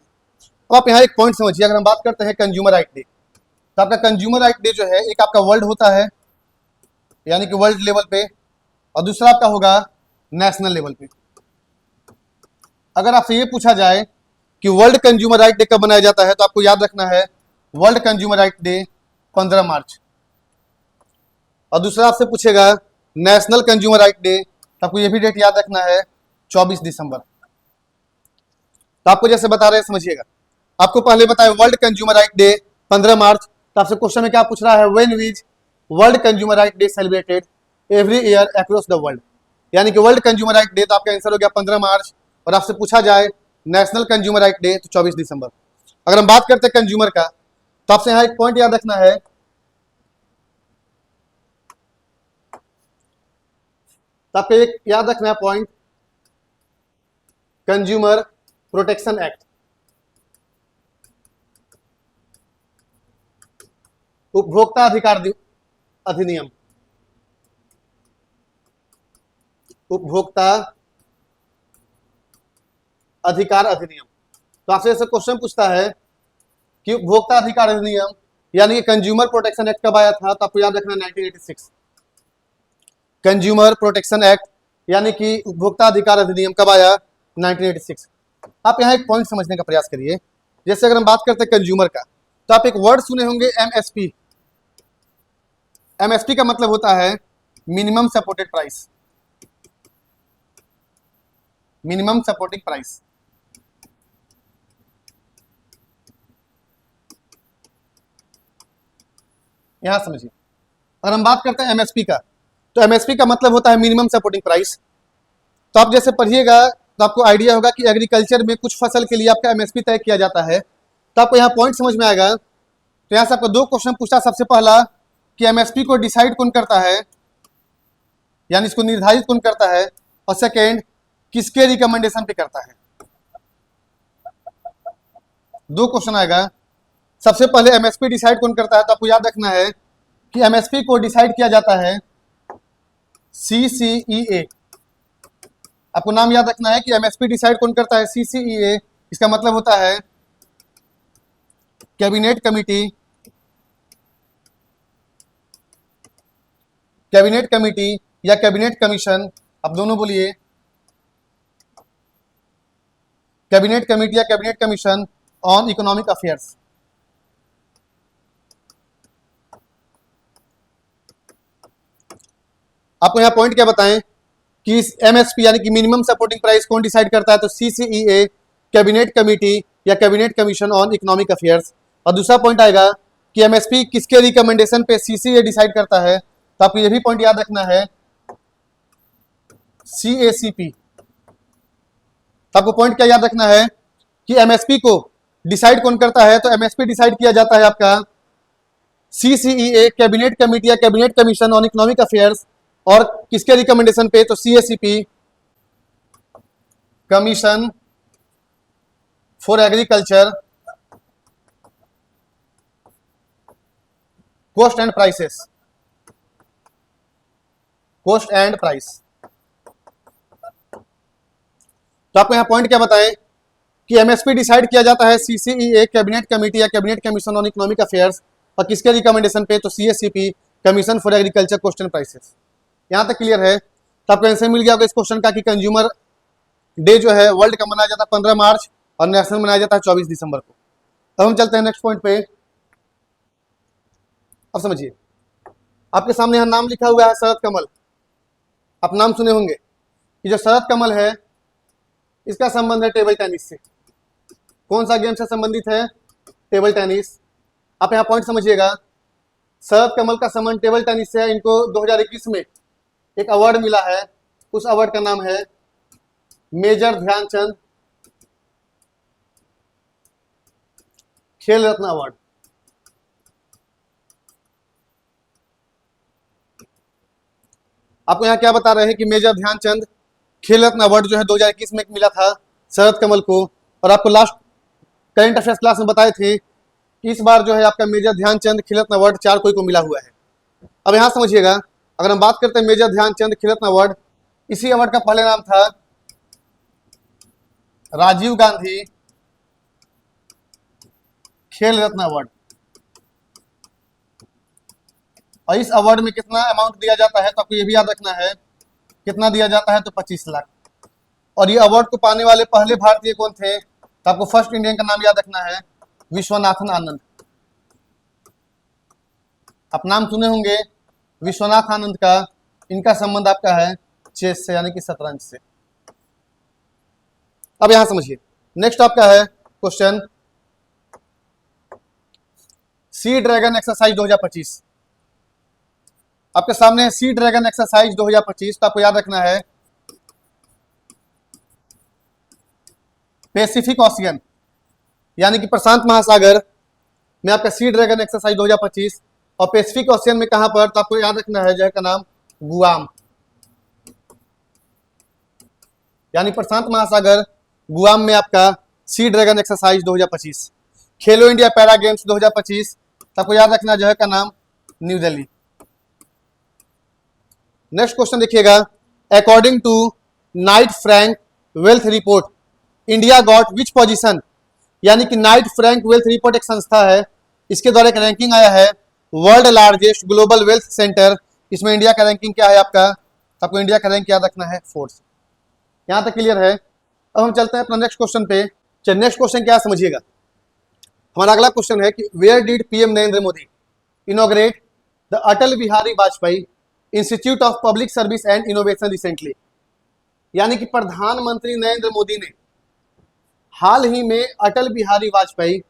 अब आप यहाँ एक पॉइंट समझिए, अगर हम बात करते हैं कंज्यूमर राइट डे तो आपका कंज्यूमर राइट डे जो है एक आपका वर्ल्ड होता है यानी कि वर्ल्ड लेवल पे, और दूसरा आपका होगा नेशनल लेवल पे। अगर आपसे ये पूछा जाए कि वर्ल्ड कंज्यूमर राइट डे कब मनाया जाता है तो आपको याद रखना है वर्ल्ड कंज्यूमर राइट डे 15 मार्च, और दूसरा आपसे पूछेगा नेशनल कंज्यूमर राइट डे तो आपको ये भी डेट याद रखना है 24 दिसंबर। तो आपको जैसे बता रहे हैं समझिएगा, आपको पहले बताया वर्ल्ड कंज्यूमर राइट डे 15 मार्च, तो आपसे क्वेश्चन में क्या पूछ रहा है when is world consumer right day celebrated every year across the world, यानी कि वर्ल्ड कंज्यूमर राइट डे तो आपका आंसर हो गया 15 मार्च, और आपसे पूछा जाए नेशनल कंज्यूमर राइट डे तो 24 दिसंबर। अगर हम बात करते हैं कंज्यूमर का तो आपसे यहाँ एक पॉइंट याद रखना है, तो आपको एक याद रखना है पॉइंट कंज्यूमर प्रोटेक्शन एक्ट। उपभोक्ता अधिकार अधिनियम, उपभोक्ता अधिकार अधिनियम। तो आपसे ऐसा क्वेश्चन पूछता है कि उपभोक्ता अधिकार अधिनियम यानी कि कंज्यूमर प्रोटेक्शन एक्ट कब आया था, तो आपको याद रखना 1986। कंज्यूमर प्रोटेक्शन एक्ट यानी कि उपभोक्ता अधिकार अधिनियम कब आया, 1986। आप यहाँ एक पॉइंट समझने का प्रयास करिए। जैसे अगर हम बात करते हैं कंज्यूमर का तो आप एक वर्ड सुने होंगे MSP। एमएसपी का मतलब होता है minimum supported price, minimum supporting price. यहां समझिए, अगर हम बात करते हैं एमएसपी का, तो एमएसपी का मतलब होता है मिनिमम सपोर्टिंग प्राइस। तो आप जैसे पढ़िएगा तो आपको आइडिया होगा कि एग्रीकल्चर में कुछ फसल के लिए आपका एमएसपी तय किया जाता है, तो आपको यहाँ पॉइंट समझ में आएगा। तो यहाँ से आपको दो क्वेश्चन पूछा, सबसे पहला कि एमएसपी को डिसाइड कौन करता है, यानी इसको निर्धारित कौन करता है, और सेकेंड किसके रिकमेंडेशन पे करता है। दो क्वेश्चन आएगा। सबसे पहले एमएसपी डिसाइड कौन करता है, तो आपको याद रखना है कि एमएसपी को डिसाइड किया जाता है CCEA। आपको नाम याद रखना है कि एमएसपी डिसाइड कौन करता है, CCEA। इसका मतलब होता है कैबिनेट कमिटी, कैबिनेट कमिटी या कैबिनेट कमीशन, आप दोनों बोलिए, कैबिनेट कमिटी या cabinet commission on economic affairs. आपको यहाँ पॉइंट क्या बताएं कि एमएसपी यानी कि मिनिमम सपोर्टिंग प्राइस कौन डिसाइड करता है, तो CCEA, कैबिनेट कमिटी या cabinet commission on economic affairs. और दूसरा पॉइंट आएगा कि एमएसपी किसके रिकमेंडेशन पे CCEA डिसाइड करता है, तो आपको ये भी पॉइंट याद रखना है, CACP। तो आपको पॉइंट क्या याद रखना है कि एमएसपी को डिसाइड कौन करता है, तो एमएसपी डिसाइड किया जाता है आपका CCEA, कैबिनेट कमिटी या cabinet commission on economic affairs, और किसके रिकमेंडेशन पे, तो CACP, commission for agriculture cost and prices, cost and price. तो आपको यहां पॉइंट क्या बताएं कि एमएसपी डिसाइड किया जाता है CCEA, कैबिनेट कमिटी या cabinet commission on economic affairs, और किसके रिकमेंडेशन पे, तो CACP, commission for agriculture cost and prices. यहां तक क्लियर है। तो आपको आंसर मिल गया होगा इस क्वेश्चन का कि कंज्यूमर डे जो है वर्ल्ड का मनाया जाता है 15 मार्च और नेशनल मनाया जाता है 24 दिसंबर को। अब हम चलते हैं नेक्स्ट पॉइंट पे। अब समझिए, आपके सामने यहाँ नाम लिखा हुआ है शरद कमल। आप नाम सुने होंगे कि जो शरद कमल है इसका संबंध है टेबल टेनिस से। कौन सा गेम से संबंधित है, टेबल टेनिस। आप यहाँ पॉइंट समझिएगा, शरद कमल का संबंध टेबल टेनिस से है। इनको 2021 में एक अवार्ड मिला है, उस अवार्ड का नाम है मेजर ध्यानचंद खेल रत्न अवार्ड। आपको यहाँ क्या बता रहे हैं कि मेजर ध्यानचंद खेल रत्न अवार्ड जो है 2021 में मिला था शरद कमल को। और आपको लास्ट करंट अफेयर्स क्लास में बताए थे कि इस बार जो है आपका मेजर ध्यानचंद खेल रत्न अवार्ड 4 कोई को मिला हुआ है। अब यहाँ समझिएगा, अगर हम बात करते हैं मेजर ध्यानचंद खेल रत्न अवार्ड, इसी अवार्ड का पहले नाम था राजीव गांधी खेल रत्न अवार्ड। और इस अवार्ड में कितना अमाउंट दिया जाता है, तो आपको ये भी याद रखना है कितना दिया जाता है, तो 25 लाख। और ये अवार्ड को पाने वाले पहले भारतीय कौन थे, तो आपको फर्स्ट इंडियन का नाम याद रखना है विश्वनाथन आनंद। आप नाम सुने होंगे विश्वनाथ आनंद का। इनका संबंध आपका है चेस से, यानी कि शतरंज से। अब यहां समझिए, नेक्स्ट आपका है क्वेश्चन सी ड्रैगन एक्सरसाइज 2025। आपके सामने है सी ड्रैगन एक्सरसाइज 2025। तो आपको याद रखना है पैसिफिक ओशियन यानी कि प्रशांत महासागर में आपका सी ड्रैगन एक्सरसाइज 2025, और पैसिफिक ओशियन में कहां पर, तो आपको याद रखना है जगह का नाम गुआम, यानी प्रशांत महासागर गुआम में आपका सी ड्रैगन एक्सरसाइज 2025। खेलो इंडिया पैरा गेम्स 2025, तो आपको याद रखना जगह का नाम न्यू दिल्ली। नेक्स्ट क्वेश्चन देखिएगा, according to Knight Frank wealth report India got which position, यानी कि नाइट फ्रैंक वेल्थ रिपोर्ट एक संस्था है, इसके द्वारा एक रैंकिंग आया है world largest global wealth centre. इसमें इंडिया का रैंकिंग क्या है आपका, आपको इंडिया का रैंक याद रखना है 4th। यहां तक क्लियर है। अब हम चलते हैं अपना नेक्स्ट क्वेश्चन पे। चलिए नेक्स्ट क्वेश्चन क्या समझिएगा, हमारा अगला क्वेश्चन है कि where did PM Narendra Modi inaugurate the Atal Bihari Vajpayee institute of public service and innovation recently, यानी कि प्रधानमंत्री नरेंद्र मोदी ने हाल ही में अटल बिहारी वाजपेयी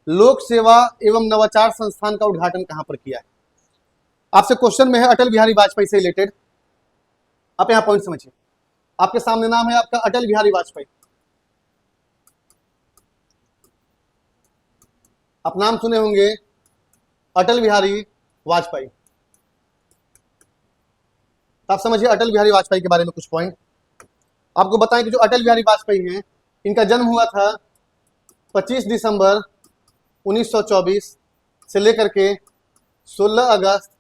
लोक सेवा एवं नवाचार संस्थान का उद्घाटन कहां पर किया है। आपसे क्वेश्चन में है अटल बिहारी वाजपेयी से रिलेटेड, आप यहां पॉइंट समझिए। आपके सामने नाम है आपका अटल बिहारी वाजपेयी, आप नाम सुने होंगे अटल बिहारी वाजपेयी। आप समझिए अटल बिहारी वाजपेयी के बारे में कुछ पॉइंट आपको बताएं कि जो अटल बिहारी वाजपेयी हैं, इनका जन्म हुआ था 25 दिसंबर 1924 से लेकर के 16 अगस्त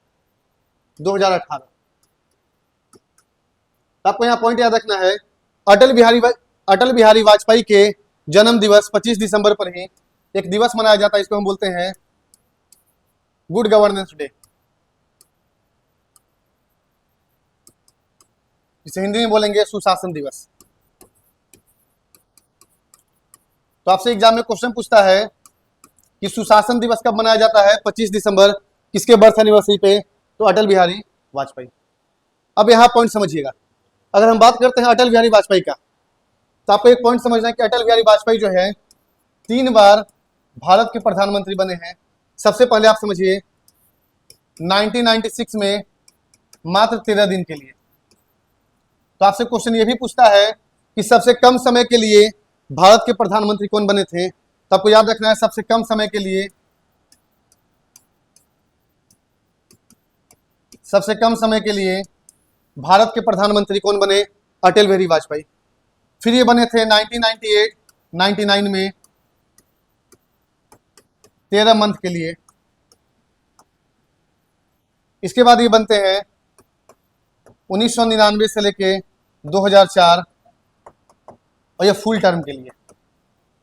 2018। आपको यहाँ पॉइंट याद रखना है, अटल बिहारी वाजपेयी के जन्म दिवस 25 दिसंबर पर ही एक दिवस मनाया जाता है, इसको हम बोलते हैं गुड गवर्नेंस डे, इसे हिंदी में बोलेंगे सुशासन दिवस। तो आपसे एग्जाम में क्वेश्चन पूछता है कि सुशासन दिवस कब मनाया जाता है, 25 दिसंबर, किसके बर्थ एनिवर्सरी पे, तो अटल बिहारी वाजपेयी। अब यहाँ पॉइंट समझिएगा, अगर हम बात करते हैं अटल बिहारी वाजपेयी का, तो आपको एक पॉइंट समझना है कि अटल बिहारी वाजपेयी जो है 3 बार भारत के प्रधानमंत्री बने हैं। सबसे पहले आप समझिए 1996 में मात्र 13 दिन के लिए। तो आपसे क्वेश्चन ये भी पूछता है कि सबसे कम समय के लिए भारत के प्रधानमंत्री कौन बने थे, तो आपको याद रखना है सबसे कम समय के लिए भारत के प्रधानमंत्री कौन बने, अटल बिहारी वाजपेयी। फिर ये बने थे 1998 99 में 13 मंथ के लिए। इसके बाद ये बनते हैं 1999 से लेके 2004 और ये फुल टर्म के लिए,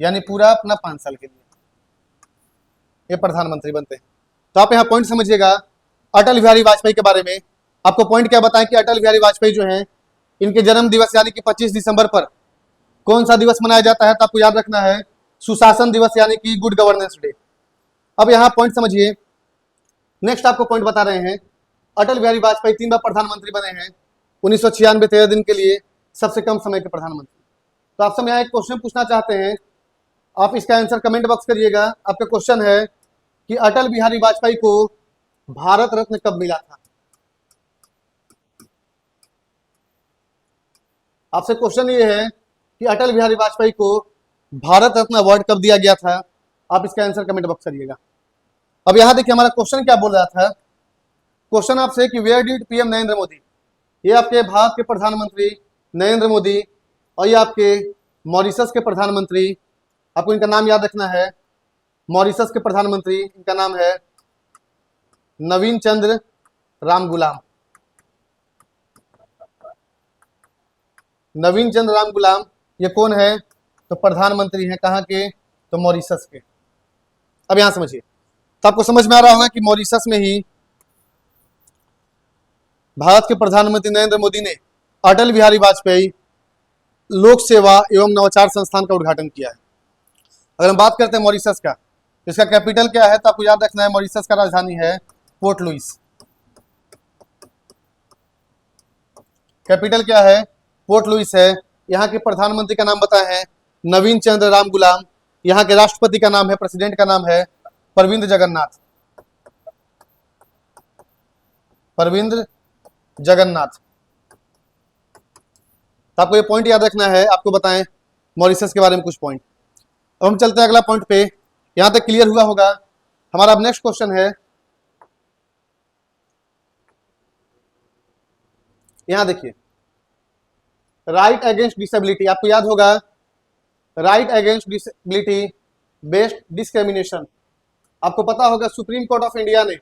यानी पूरा अपना 5 साल के लिए ये प्रधानमंत्री बनते हैं। तो आप यहाँ पॉइंट समझिएगा अटल बिहारी वाजपेयी के बारे में। आपको पॉइंट क्या बताएं कि अटल बिहारी वाजपेयी जो हैं, इनके जन्म दिवस यानी कि 25 दिसंबर पर कौन सा दिवस मनाया जाता है, तो आपको याद रखना है सुशासन दिवस यानी कि गुड गवर्नेंस डे। अब यहाँ पॉइंट समझिए, नेक्स्ट आपको पॉइंट बता रहे हैं, अटल बिहारी वाजपेयी 3 बार प्रधानमंत्री बने हैं, 1996 13 दिन के लिए, सबसे कम समय के प्रधानमंत्री। तो आपसे मैं यहाँ एक क्वेश्चन पूछना चाहते हैं, आप इसका आंसर कमेंट बॉक्स करिएगा। आपका क्वेश्चन है कि अटल बिहारी वाजपेयी को भारत रत्न कब मिला था। आपसे क्वेश्चन ये है कि अटल बिहारी वाजपेयी को भारत रत्न अवार्ड कब दिया गया था, आप इसका आंसर कमेंट बॉक्स करिएगा। अब यहां देखिए हमारा क्वेश्चन क्या बोल रहा था, क्वेश्चन आपसे कि where did PM Narendra Modi, ये आपके भारत के प्रधानमंत्री नरेंद्र मोदी और ये आपके मॉरिशस के प्रधानमंत्री, आपको इनका नाम याद रखना है, मॉरिशस के प्रधानमंत्री इनका नाम है नवीन चंद्र राम गुलाम। नवीन चंद्र राम गुलाम ये कौन है, तो प्रधानमंत्री हैं कहाँ के, तो मॉरिशस के। अब यहां समझिए, तो आपको समझ में आ रहा होगा कि मॉरिशस में ही भारत के प्रधानमंत्री नरेंद्र मोदी ने अटल बिहारी वाजपेयी लोक सेवा एवं नवाचार संस्थान का उद्घाटन किया है। अगर हम बात करते हैं मॉरिशस का, इसका कैपिटल क्या है, तो आपको याद रखना है मॉरिशस का राजधानी है पोर्ट लुइस। कैपिटल क्या है, पोर्ट लुइस है। यहाँ के प्रधानमंत्री का नाम बताए हैं नवीन चंद्र राम गुलाम। यहाँ के राष्ट्रपति का नाम है, प्रेसिडेंट का नाम है प्रविंद जगन्नाथ। प्रविंद जगन्नाथ। तो आपको ये पॉइंट याद रखना है, आपको बताएं मॉरिशस के बारे में कुछ पॉइंट। अब हम चलते हैं अगला पॉइंट पे, यहां तक क्लियर हुआ होगा। हमारा अब नेक्स्ट क्वेश्चन है, यहां देखिए राइट अगेंस्ट डिसेबिलिटी, आपको याद होगा right against disability based discrimination. आपको पता होगा सुप्रीम कोर्ट ऑफ इंडिया ने,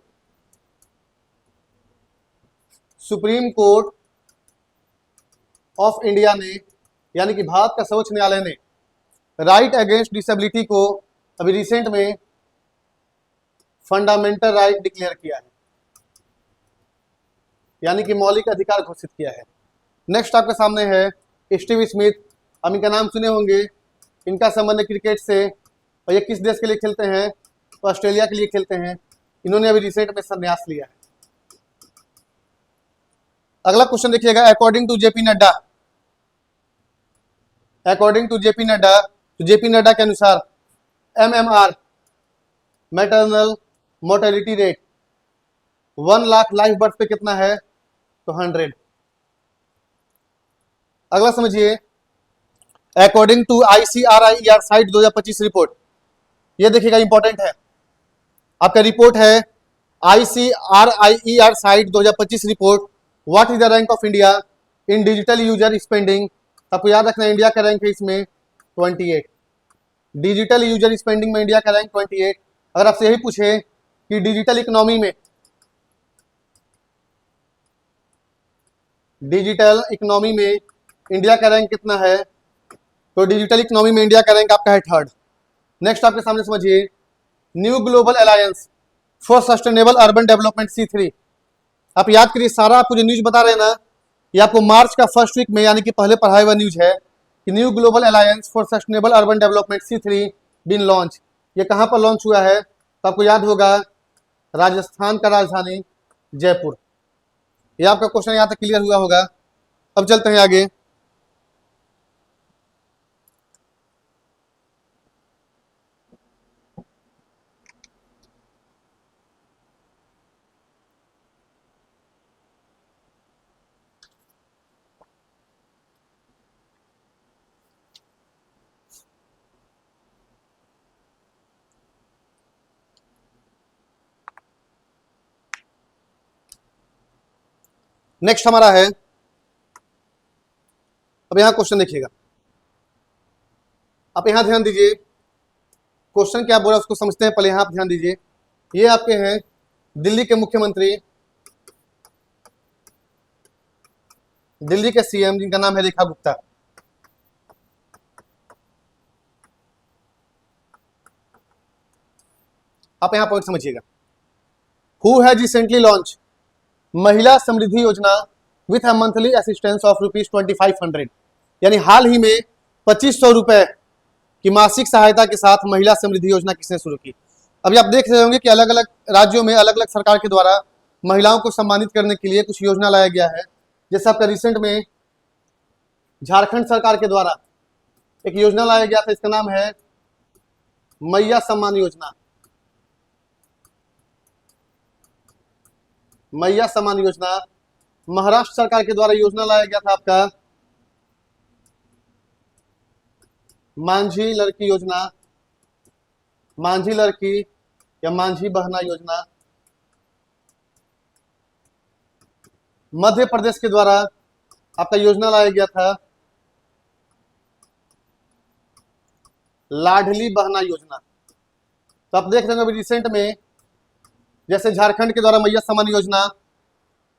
सुप्रीम कोर्ट ऑफ इंडिया ने यानी कि भारत का सर्वोच्च न्यायालय ने राइट अगेंस्ट डिसेबिलिटी को अभी रिसेंट में फंडामेंटल राइट डिक्लेयर किया है, यानी कि मौलिक अधिकार घोषित किया है। नेक्स्ट आपके सामने है स्टीव स्मिथ, हम इनका नाम सुने होंगे। इनका संबंध क्रिकेट से, और ये किस देश के लिए खेलते हैं, तो ऑस्ट्रेलिया के लिए खेलते हैं। इन्होंने अभी रिसेंट में संन्यास लिया है। अगला क्वेश्चन देखिएगा, according to JP Nadda, according to JP Nadda, तो जेपी नड्डा के अनुसार MMR maternal mortality rate 1 lakh life birth पे कितना है, तो 100। अगला समझिए, according to ICRIER site 2025 report, ये देखिएगा इंपॉर्टेंट है, आपका रिपोर्ट है ICRIER site 2025 report, what is the rank of India in digital user spending. आपको याद रखना है इंडिया का रैंक है इसमें 28, डिजिटल यूजर स्पेंडिंग में इंडिया का रैंक 28। अगर आपसे यही पूछे कि डिजिटल इकोनॉमी में, डिजिटल इकोनॉमी में इंडिया का रैंक कितना है, तो डिजिटल इकोनॉमी में इंडिया का रैंक आपका है 3rd। नेक्स्ट आपके सामने समझिए, new global alliance for sustainable urban development C3। आप याद करिए, सारा आपको जो न्यूज बता रहे हैं ना, ये आपको मार्च का फर्स्ट वीक में यानी कि पहले पढ़ाया हुआ न्यूज है कि new global alliance for sustainable urban development C3 been launch. ये कहाँ पर लॉन्च हुआ है, तो आपको याद होगा राजस्थान का राजधानी जयपुर। ये आपका क्वेश्चन यहाँ तक क्लियर हुआ होगा। अब चलते हैं आगे। नेक्स्ट हमारा है, अब यहां क्वेश्चन देखिएगा, आप यहां ध्यान दीजिए, क्वेश्चन क्या बोला उसको समझते हैं, पहले यहां आप ध्यान दीजिए। ये आपके हैं दिल्ली के मुख्यमंत्री, दिल्ली के CM जिनका नाम है रेखा गुप्ता। आप यहां पॉइंट समझिएगा, हु हैज रिसेंटली लॉन्च महिला समृद्धि योजना with a monthly assistance of ₹2500, यानी हाल ही में 2500 रुपए की मासिक सहायता के साथ महिला समृद्धि योजना किसने शुरू की। अभी आप देख रहे होंगे कि अलग अलग राज्यों में अलग अलग सरकार के द्वारा महिलाओं को सम्मानित करने के लिए कुछ योजना लाया गया है। जैसे आपका रिसेंट में झारखंड सरकार के द्वारा एक योजना लाया गया था, इसका नाम है मैया सम्मान योजना, मैया सम्मान योजना। महाराष्ट्र सरकार के द्वारा योजना लाया गया था आपका मांझी लड़की योजना, मांझी लड़की या मांझी बहना योजना। मध्य प्रदेश के द्वारा आपका योजना लाया गया था लाडली बहना योजना। तो आप देख रहे हैं अभी रिसेंट में, जैसे झारखंड के द्वारा मैया सम्मान योजना,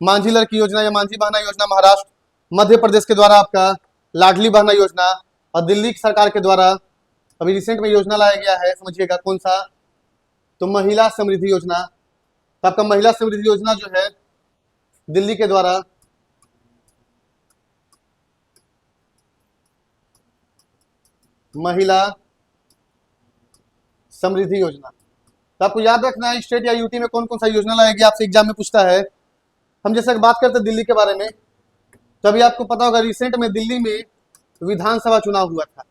मांझी लड़की योजना या मांझी बहना योजना महाराष्ट्र, मध्य प्रदेश के द्वारा आपका लाडली बहना योजना, और दिल्ली की सरकार के द्वारा अभी रिसेंट में योजना लाया गया है, समझिएगा कौन सा, तो महिला समृद्धि योजना। तो आपका महिला समृद्धि योजना जो है दिल्ली के द्वारा महिला समृद्धि योजना। तो आपको याद रखना है स्टेट या यूटी में कौन कौन सा योजना लाया गया, आपसे एग्जाम में पूछता है। हम जैसे बात करते हैं दिल्ली के बारे में, तो अभी आपको पता होगा रिसेंट में दिल्ली में विधानसभा चुनाव हुआ था।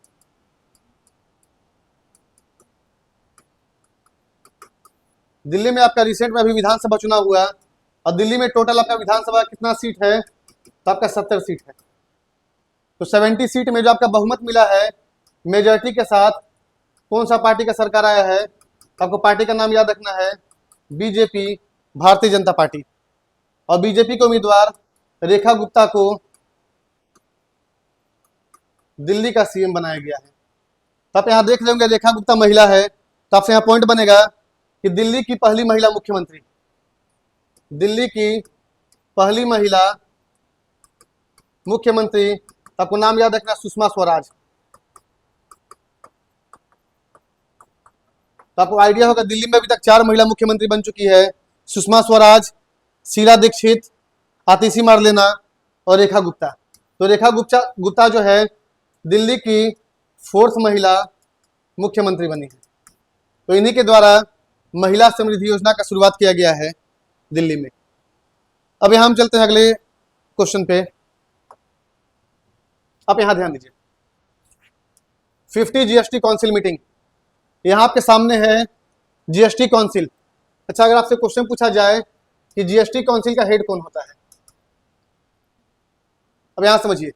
दिल्ली में आपका रिसेंट में अभी विधानसभा चुनाव हुआ, और दिल्ली में टोटल आपका विधानसभा कितना सीट है, तो आपका 70 सीट है। तो 70 सीट में जो आपका बहुमत मिला है मेजॉरिटी के साथ, कौन सा पार्टी का सरकार आया है, तो आपको पार्टी का नाम याद रखना है बीजेपी, भारतीय जनता पार्टी। और बीजेपी के उम्मीदवार रेखा गुप्ता को दिल्ली का CM बनाया गया है। तो आप यहां देख रहे होंगे रेखा गुप्ता महिला है, तो आपसे यहां पॉइंट बनेगा कि दिल्ली की पहली महिला मुख्यमंत्री, दिल्ली की पहली महिला मुख्यमंत्री, आपको नाम याद रखना सुषमा स्वराज। तो आपको आइडिया होगा दिल्ली में अभी तक 4 महिला मुख्यमंत्री बन चुकी है, सुषमा स्वराज, शीला दीक्षित, आतिशी मारलेना और रेखा गुप्ता। तो रेखा गुप्ता जो है दिल्ली की 4th महिला मुख्यमंत्री बनी है। तो इन्हीं के द्वारा महिला समृद्धि योजना का शुरुआत किया गया है दिल्ली में। अब यहां हम चलते हैं अगले क्वेश्चन पे। आप यहां ध्यान दीजिए, 50 जीएसटी काउंसिल मीटिंग, यहां आपके सामने है जीएसटी काउंसिल। अच्छा, अगर आपसे क्वेश्चन पूछा जाए कि जीएसटी काउंसिल का हेड कौन होता है, अब यहां समझिए,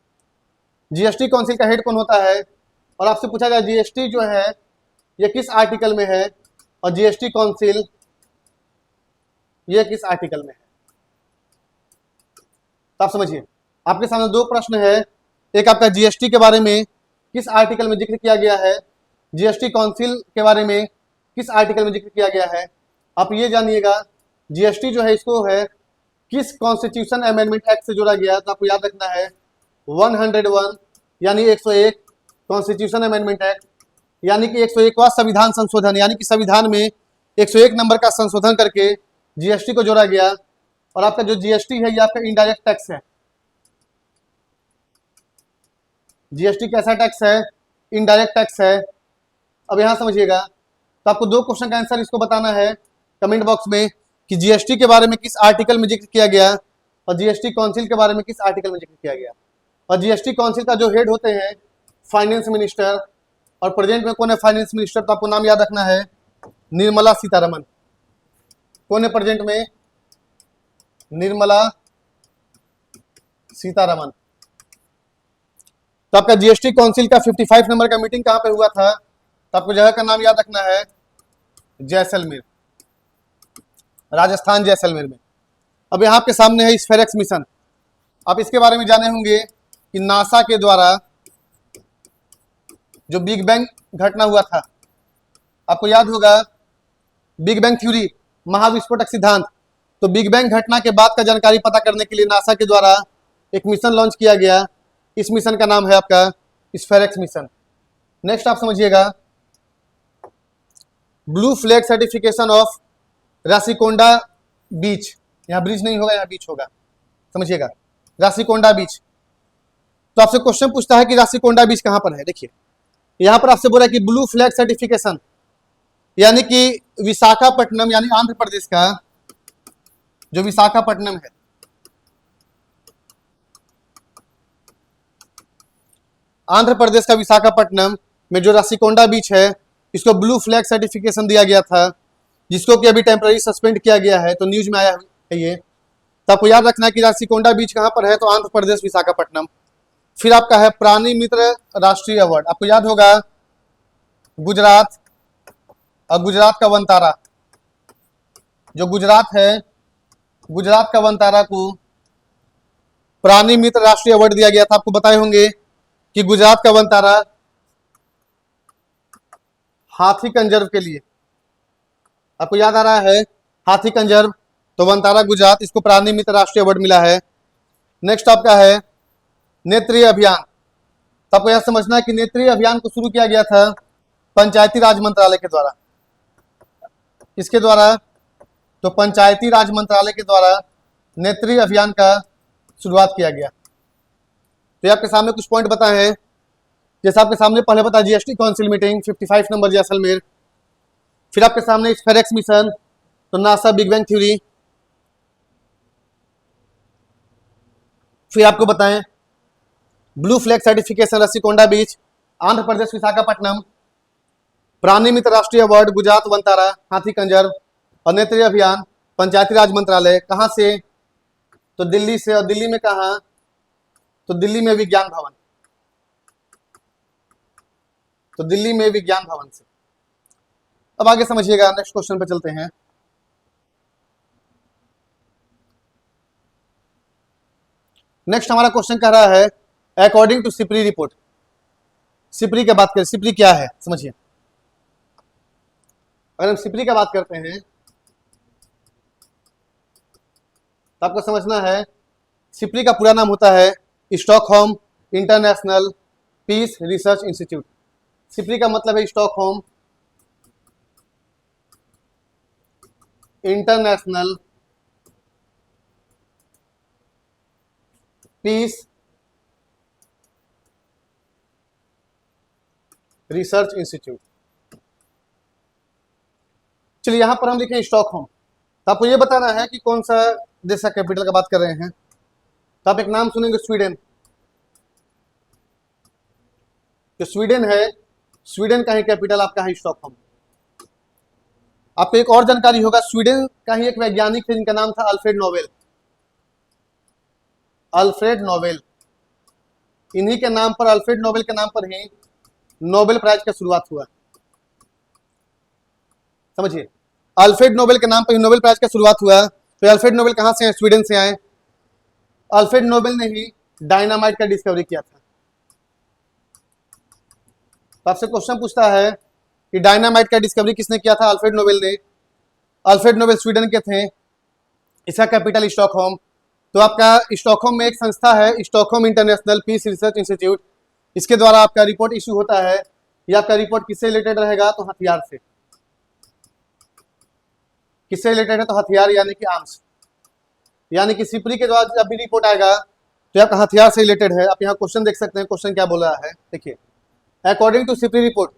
जीएसटी काउंसिल का हेड कौन होता है, और आपसे पूछा जाए जीएसटी जो है ये किस आर्टिकल में है, और जीएसटी काउंसिल ये किस आर्टिकल में है, तो आप समझिए, आपके सामने दो प्रश्न है। एक आपका जीएसटी के बारे में किस आर्टिकल में जिक्र किया गया है, जीएसटी काउंसिल के बारे में किस आर्टिकल में जिक्र किया गया है। आप ये जानिएगा जीएसटी जो है इसको है किस कॉन्स्टिट्यूशन अमेंडमेंट एक्ट से जोड़ा गया, तो आपको याद रखना है 101 यानी 101 कॉन्स्टिट्यूशन अमेंडमेंट एक्ट, यानी कि 101वां संविधान संशोधन, यानी कि संविधान में 101 नंबर का संशोधन करके जीएसटी को जोड़ा गया। और आपका जो जीएसटी है ये आपका इनडायरेक्ट टैक्स है। जीएसटी कैसा टैक्स है, इनडायरेक्ट टैक्स है। अब यहां समझिएगा, तो आपको दो क्वेश्चन का आंसर इसको बताना है कमेंट बॉक्स में कि जीएसटी के बारे में किस आर्टिकल में जिक्र किया गया, और जीएसटी काउंसिल के बारे में किस आर्टिकल में जिक्र किया गया। और जीएसटी काउंसिल का जो हेड होते हैं फाइनेंस मिनिस्टर, और प्रेजेंट में कौन है फाइनेंस मिनिस्टर, तो आपको नाम याद रखना है निर्मला सीतारमन। कौन है प्रेजेंट में, निर्मला सीतारमन। तो आपका जीएसटी काउंसिल का 55 नंबर का मीटिंग कहां पे हुआ था, तो आपको जगह का नाम याद रखना है जैसलमेर, राजस्थान जैसलमेर में। अब यहाँ आपके सामने है स्फेरेक्स मिशन। आप इसके बारे में जाने होंगे कि नासा के द्वारा जो बिग बैंग घटना हुआ था, आपको याद होगा बिग बैंग थ्योरी, महाविस्फोटक सिद्धांत। तो बिग बैंग घटना के बाद का जानकारी पता करने के लिए नासा के द्वारा एक मिशन लॉन्च किया गया। इस मिशन का नाम है आपका स्फेरेक्स मिशन। नेक्स्ट आप समझिएगा, ब्लू फ्लैग सर्टिफिकेशन ऑफ राशिकोंडा बीच, यहाँ ब्रिज नहीं होगा, यहाँ बीच होगा, समझिएगा, राशिकोंडा बीच। तो आपसे क्वेश्चन पूछता है कि राशिकोंडा बीच कहां पर है। देखिए यहां पर आपसे बोला कि ब्लू फ्लैग सर्टिफिकेशन, यानी कि विशाखापट्टनम यानी आंध्र प्रदेश का जो विशाखापट्टनम है, आंध्र प्रदेश का विशाखापट्टनम में जो राशिकोंडा बीच है इसको ब्लू फ्लैग सर्टिफिकेशन दिया गया था, जिसको कि अभी टेम्पररी सस्पेंड किया गया है। तो न्यूज में आया है ये, तो आपको याद रखना है कि राशिकोंडा बीच कहां पर है, तो आंध्र प्रदेश विशाखापट्टनम। फिर आपका है प्राणी मित्र राष्ट्रीय अवार्ड, आपको याद होगा गुजरात, और गुजरात का वनतारा, जो गुजरात है, गुजरात का वनतारा को प्राणी मित्र राष्ट्रीय अवार्ड दिया गया था। आपको बताए होंगे कि गुजरात का वनतारा हाथी कंजर्व के लिए, आपको याद आ रहा है हाथी कंजर्व, तो वनतारा गुजरात, इसको प्राणी मित्र राष्ट्रीय अवार्ड मिला है। नेक्स्ट आपका है नेत्री अभियान। तो आपको यह समझना है कि नेत्री अभियान को शुरू किया गया था पंचायती राज मंत्रालय के द्वारा। किसके द्वारा, तो पंचायती राज मंत्रालय के द्वारा नेत्री अभियान का शुरुआत किया गया। तो ये आपके सामने कुछ पॉइंट बताए हैं, जैसे आपके सामने पहले बता GST council meeting 55 number Jaisalmer, फिर आपके सामने स्फेरेक्स मिशन, तो नासा बिग बैंग थ्योरी, फिर आपको बताएं ब्लू फ्लैग सर्टिफिकेशन राशिकोंडा बीच, आंध्र प्रदेश विशाखापट्टनम, प्राणी मित्र राष्ट्रीय अवार्ड गुजरात वनतारा हाथी कंजर्व, और नेत्री अभियान पंचायती राज मंत्रालय। कहां से, तो दिल्ली से, और दिल्ली में कहा, तो दिल्ली में विज्ञान भवन, तो दिल्ली में विज्ञान भवन से। अब आगे समझिएगा, नेक्स्ट क्वेश्चन पे चलते हैं। नेक्स्ट हमारा क्वेश्चन कह रहा है according to SIPRI report. SIPRI की बात करें, सिपरी क्या है समझिए। अगर हम सिपरी की बात करते हैं तो आपको समझना है सिपरी का पूरा नाम होता है Stockholm international peace research institute. SIPRI का मतलब है Stockholm international peace research institute. चलिए यहां पर हम लिखें स्टॉकहोम। तो आपको ये बताना है कि कौन सा देश का कैपिटल का बात कर रहे हैं। तो आप एक नाम सुनेंगे स्वीडन। जो स्वीडन है, स्वीडन का ही कैपिटल आपका है स्टॉकहोम। आपको एक और जानकारी होगा, स्वीडन का ही एक वैज्ञानिक थे जिनका नाम था अल्फ्रेड नोबेल। अल्फ्रेड नोबेल, इन्हीं के नाम पर, अल्फ्रेड नोबेल के नाम पर ही नोबेल प्राइज का शुरुआत हुआ। समझिए, अल्फ्रेड नोबेल के नाम पर ही नोबेल प्राइज का शुरुआत हुआ। तो अल्फ्रेड नोबेल कहां से आए? स्वीडन से आए। अल्फ्रेड नोबेल ने ही डायनामाइट का डिस्कवरी किया था। तो आपसे क्वेश्चन पूछता है कि डायनामाइट का डिस्कवरी किसने किया था? अल्फ्रेड नोबेल ने। अल्फ्रेड नोबेल स्वीडन के थे, इसका कैपिटल स्टॉकहोम। तो आपका स्टॉकहोम में एक संस्था है, Stockholm international peace research institute. इसके द्वारा आपका रिपोर्ट इशू होता है। ये आपका रिपोर्ट किससे रिलेटेड रहेगा? तो हथियार से। किससे रिलेटेड है? तो हथियार यानी कि आर्म्स, यानी कि सिपरी के द्वारा जब भी रिपोर्ट आएगा तो आपका हथियार से रिलेटेड है। आप यहाँ क्वेश्चन देख सकते हैं, क्वेश्चन क्या बोल रहा है, देखिए। अकॉर्डिंग टू सिपरी रिपोर्ट,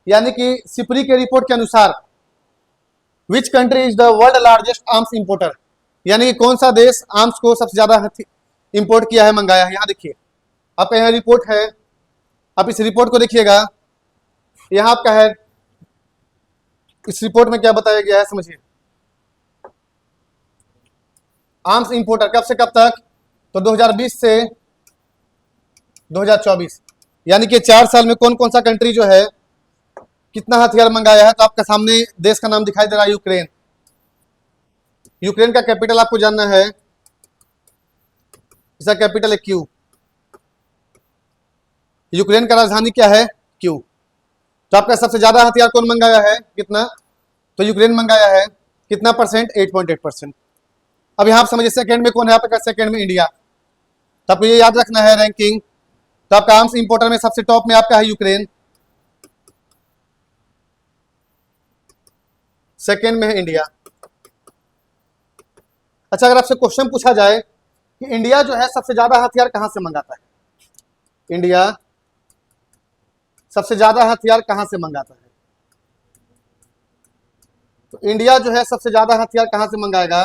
यानी कि सिपरी के रिपोर्ट के अनुसार, which country is the world largest arms importer, यानी कि कौन सा देश आर्म्स को सबसे ज्यादा इंपोर्ट किया है, मंगाया है। यहाँ देखिए, आपका यहाँ रिपोर्ट है, आप इस रिपोर्ट को देखिएगा। यहाँ आपका है, इस रिपोर्ट में क्या बताया गया है, समझिए। आर्म्स इंपोर्टर कब से कब तक? तो 2020 से 2024, यानी कि 4 साल में कौन कौन सा कंट्री जो है कितना हथियार मंगाया है। तो आपका सामने देश का नाम दिखाई दे रहा है, यूक्रेन। यूक्रेन का कैपिटल आपको जानना है, इसका कैपिटल है क्यू। यूक्रेन का राजधानी क्या है? क्यू। तो आपका सबसे ज्यादा हथियार कौन मंगाया है, कितना? तो यूक्रेन मंगाया है। कितना परसेंट? 8.8%। अब यहां आप समझिए, सेकंड में कौन है आपका? सेकंड में इंडिया। तो आपको ये याद रखना है रैंकिंग। तो आपका आर्म्स इंपोर्टर में सबसे टॉप में आपका है यूक्रेन, सेकंड में है इंडिया। अच्छा, अगर आपसे क्वेश्चन पूछा जाए कि इंडिया जो है सबसे ज्यादा हथियार कहां से मंगाता है, इंडिया सबसे ज्यादा हथियार कहां से मंगाता है, तो इंडिया जो है सबसे ज्यादा हथियार कहां से मंगाएगा?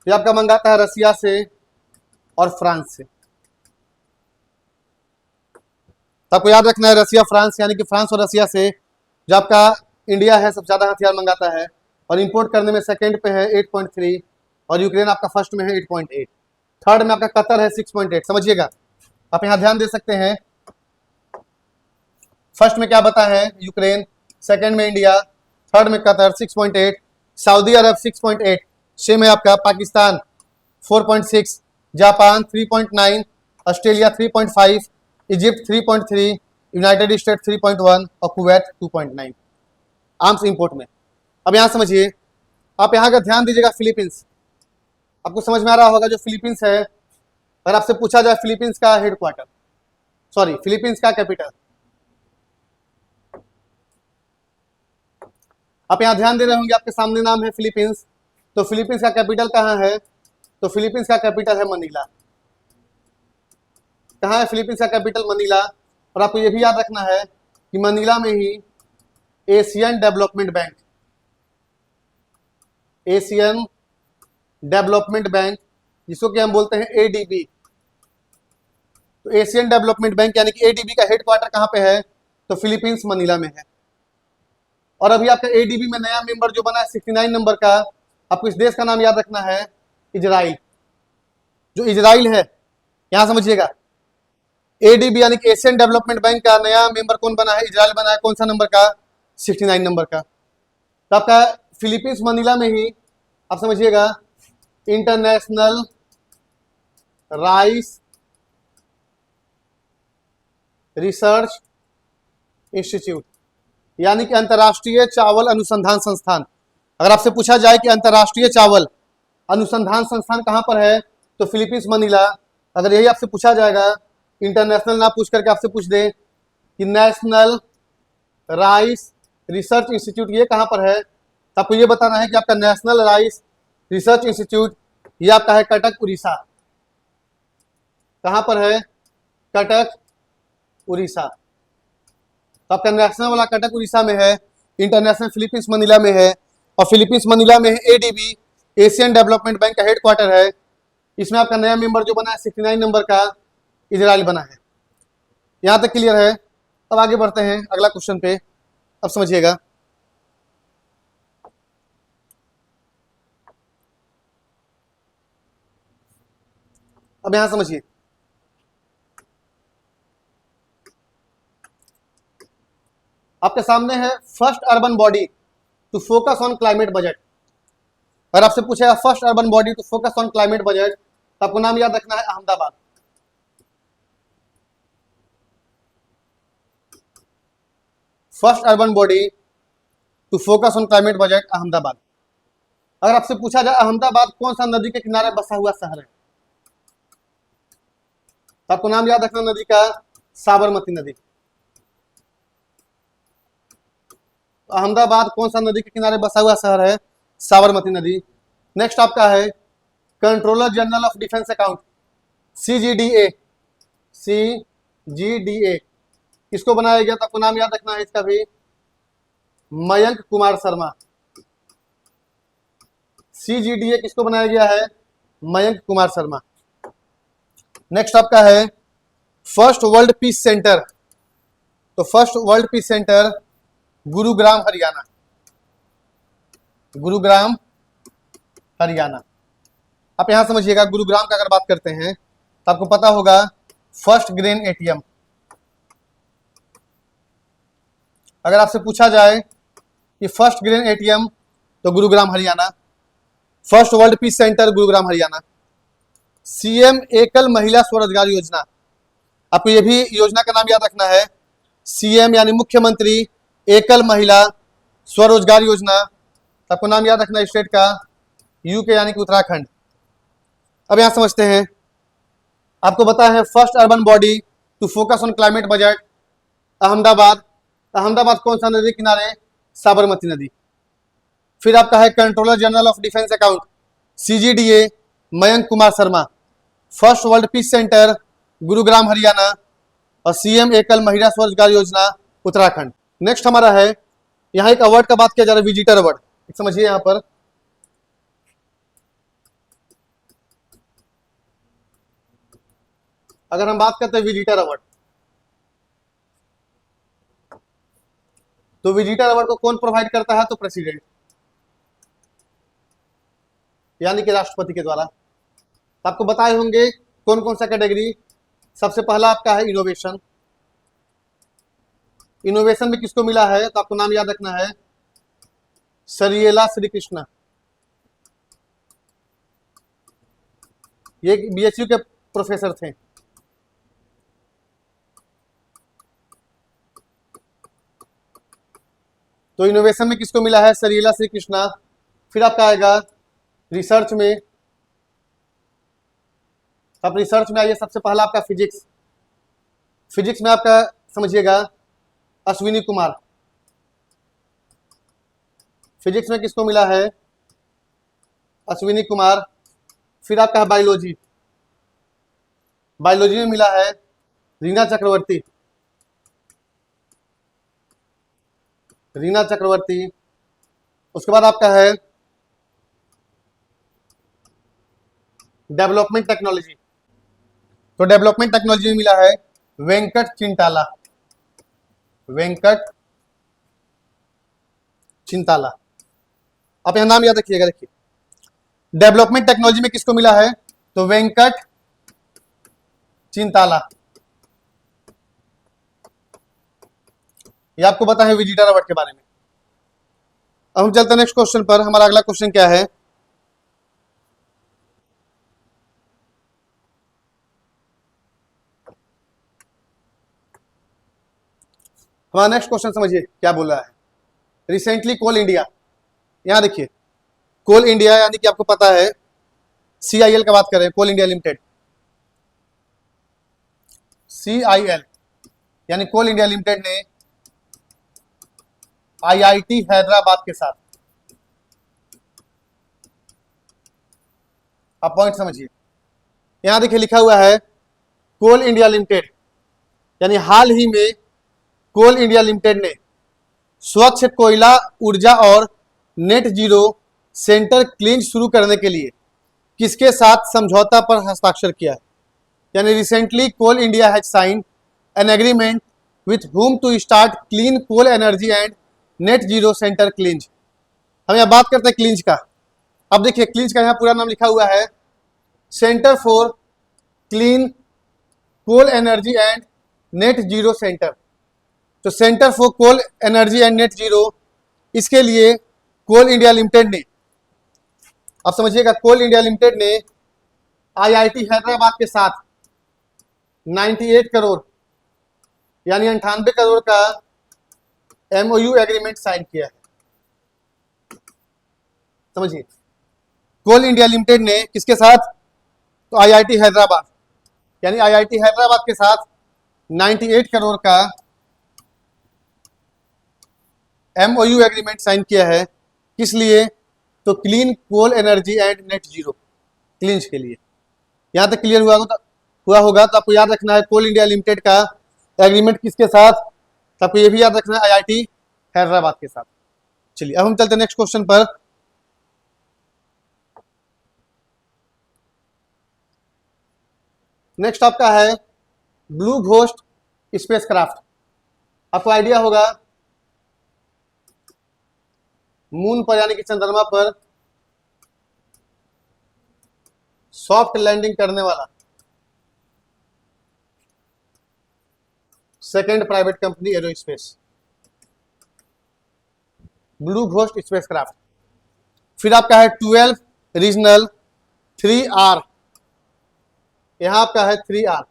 ये आपका मंगाता है रसिया से और फ्रांस से। तो आपको याद रखना है रसिया फ्रांस, यानी कि फ्रांस और रसिया से जो आपका इंडिया है सबसे ज्यादा हथियार मंगाता है। और इंपोर्ट करने में सेकंड पे है 8.3, और यूक्रेन आपका फर्स्ट में है 8.8। थर्ड में आपका कतर है 6.8। समझिएगा, आप यहाँ ध्यान दे सकते हैं। फर्स्ट में क्या बता है? यूक्रेन, सेकंड में इंडिया, थर्ड में कतर 6.8, सऊदी अरब 6.8, सेम है आपका Pakistan 4.6, Japan 3.9, Australia 3.5, Egypt 3.3, United state 3.1 और कुवैत 2.9 आर्म्स इंपोर्ट में। अब यहां समझिए, आप यहां का ध्यान दीजिएगा, फिलीपींस। आपको समझ में आ रहा होगा, जो फिलीपींस है, अगर आपसे पूछा जाए फिलीपींस का हेडक्वार्टर, सॉरी फिलीपींस का कैपिटल, आप यहां ध्यान दे रहे होंगे, आपके सामने नाम है फिलीपींस। तो फिलीपींस का कैपिटल कहां है? तो फिलीपींस का कैपिटल है मनीला। कहां है फिलीपींस का कैपिटल? मनीला। और आपको यह भी याद रखना है कि मनीला में ही Asian Development Bank, Asian Development Bank, जिसको कि हम बोलते हैं एडीबी। तो एशियन डेवलपमेंट बैंक यानी कि एडीबी का हेडक्वार्टर कहां पे है? तो फिलीपींस मनीला में है। और अभी आपका एडीबी में नया मेंबर जो बना है 69 नंबर का, आपको इस देश का नाम याद रखना है, इजराइल। जो इजराइल है, यहां समझिएगा, एडीबी यानी कि एशियन डेवलपमेंट बैंक का नया मेंबर कौन बना है? इजराइल बना है। कौन सा नंबर का? 69 नंबर का। तो आपका फिलीपींस मनीला में ही आप समझिएगा इंटरनेशनल राइस रिसर्च इंस्टीट्यूट, यानी कि अंतर्राष्ट्रीय चावल अनुसंधान संस्थान। अगर आपसे पूछा जाए कि अंतर्राष्ट्रीय चावल अनुसंधान संस्थान कहां पर है, तो फिलीपींस मनीला। अगर यही आपसे पूछा जाएगा, इंटरनेशनल ना पूछ करके आपसे पूछ दे कि नेशनल राइस रिसर्च इंस्टीट्यूट ये कहां पर है, तो आपको ये बताना है कि आपका नेशनल राइस रिसर्च इंस्टीट्यूट ये आपका है कटक उड़ीसा। कहां पर है? कटक उड़ीसा। तो आपका नेशनल वाला कटक उड़ीसा में है, इंटरनेशनल फिलीपींस मनीला में है। और फिलीपींस मनीला में है एडीबी, एशियन डेवलपमेंट बैंक का हेडक्वार्टर है। इसमें आपका नया मेंबर जो बना है 69 नंबर का इजराइल बना है। यहां तक क्लियर है। अब आगे बढ़ते हैं अगला क्वेश्चन पे। अब समझिएगा, अब यहां समझिए, आपके सामने है first urban body to focus on climate budget. अगर आपसे पूछेगा first urban body to focus on climate budget, तो आपको नाम याद रखना है Ahmedabad. First urban body to focus on climate budget, Ahmedabad. अगर आपसे पूछा जाए अहमदाबाद कौन सा नदी के किनारे बसा हुआ शहर है, तो आपको नाम याद रखना नदी का, साबरमती नदी। अहमदाबाद कौन सा नदी के किनारे बसा हुआ शहर है, साबरमती नदी। नेक्स्ट आपका है controller general of defence account, CGDA. CGDA किसको बनाया गया, तो आपको नाम याद रखना है इसका भी, मयंक कुमार शर्मा। सीजीडीए किसको बनाया गया है, मयंक कुमार शर्मा। नेक्स्ट आपका है फर्स्ट वर्ल्ड पीस सेंटर, तो first world peace centre Gurugram Haryana, Gurugram Haryana. आप यहां समझिएगा, गुरुग्राम का अगर बात करते हैं तो आपको पता होगा फर्स्ट ग्रेन एटीएम। अगर आपसे पूछा जाए कि फर्स्ट ग्रेन एटीएम, तो Gurugram Haryana. First world peace centre Gurugram Haryana. CM एकल महिला स्वरोजगार योजना, आपको ये भी योजना का नाम याद रखना है, सीएम यानी मुख्यमंत्री एकल महिला स्वरोजगार योजना। आपको नाम याद रखना है स्टेट का, यूके यानी कि उत्तराखंड। अब यहां समझते हैं, आपको बताया है first urban body to focus on climate budget, Ahmedabad. Ahmedabad कौन सा नदी किनारे, साबरमती नदी। फिर आपका है controller general of defence account, CGDA, Mayank Kumar Sharma. First world peace centre Gurugram Haryana, और सीएम एकल महिला स्वरोजगार योजना उत्तराखंड। नेक्स्ट हमारा है, यहाँ एक अवार्ड का बात किया जा रहा है, विजिटर अवार्ड। समझिए यहाँ पर, अगर हम बात करते हैं विजिटर अवार्ड, तो विजिटर अवार्ड को कौन प्रोवाइड करता है, तो प्रेसिडेंट यानी कि राष्ट्रपति के द्वारा। आपको बताए होंगे कौन कौन सा कैटेगरी। सबसे पहला आपका है इनोवेशन। इनोवेशन में किसको मिला है, तो आपको नाम याद रखना है, सरियेला श्री कृष्णा। ये बीएचयू के प्रोफेसर थे। तो इनोवेशन में किसको मिला है, सरियेला श्री कृष्णा। फिर आपका आएगा रिसर्च में, अब रिसर्च में आइए, सबसे पहला आपका फिजिक्स। फिजिक्स में आपका समझिएगा अश्विनी कुमार। फिजिक्स में किसको मिला है, अश्विनी कुमार। फिर आपका है बायोलॉजी। बायोलॉजी में मिला है रीना चक्रवर्ती। रीना चक्रवर्ती। उसके बाद आपका है डेवलपमेंट टेक्नोलॉजी। तो डेवलपमेंट टेक्नोलॉजी में मिला है वेंकट चिंताला। वेंकट चिंताला, आप यहां नाम याद रखिएगा। देखिए, डेवलपमेंट टेक्नोलॉजी में किसको मिला है, तो वेंकट चिंताला। ये आपको पता है विजिटर अवार्ड के बारे में। अब हम चलते हैं नेक्स्ट क्वेश्चन पर। हमारा अगला क्वेश्चन क्या है, हमारा नेक्स्ट क्वेश्चन समझिए क्या बोल रहा है। रिसेंटली कोल इंडिया, यहां देखिए, कोल इंडिया यानी कि आपको पता है सीआईएल का बात करें, कोल इंडिया लिमिटेड। सीआईएल यानी कोल इंडिया लिमिटेड ने आईआईटी हैदराबाद के साथ, आप पॉइंट समझिए, यहां देखिए लिखा हुआ है कोल इंडिया लिमिटेड, यानी हाल ही में कोल इंडिया लिमिटेड ने स्वच्छ कोयला ऊर्जा और नेट जीरो सेंटर क्लींज शुरू करने के लिए किसके साथ समझौता पर हस्ताक्षर किया है? यानी recently Coal India has signed an agreement with whom to start clean coal energy and net zero centre CLEANZ. हम यहाँ बात करते हैं क्लींज का। अब देखिए क्लींज का यहाँ पूरा नाम लिखा हुआ है centre for clean coal energy and net zero centre. तो centre for coal energy and net zero, इसके लिए कोल इंडिया लिमिटेड ने, आप समझिएगा, कोल इंडिया लिमिटेड ने आईआईटी हैदराबाद के साथ 98 करोड़ यानी 98 करोड़ का एमओयू एग्रीमेंट साइन किया है। समझिए, कोल इंडिया लिमिटेड ने किसके साथ? तो आईआईटी हैदराबाद, यानी आईआईटी हैदराबाद के साथ 98 करोड़ का एमओयू एग्रीमेंट साइन किया है। किस लिए? तो clean coal energy and net zero, CLEANZ के लिए। यहां तक क्लियर हुआ होगा। तो आपको याद रखना है कोल इंडिया लिमिटेड का एग्रीमेंट किसके साथ? तो आपको ये भी याद रखना है आईआईटी हैदराबाद के साथ। चलिए अब हम चलते हैं नेक्स्ट क्वेश्चन पर। नेक्स्ट आपका है ब्लू घोस्ट स्पेसक्राफ्ट। आपको आइडिया होगा मून पर यानी कि चंद्रमा पर सॉफ्ट लैंडिंग करने वाला second private company aerospace, blue ghost spacecraft. फिर आपका है 12 रीजनल 3R, यहां आपका है 3R,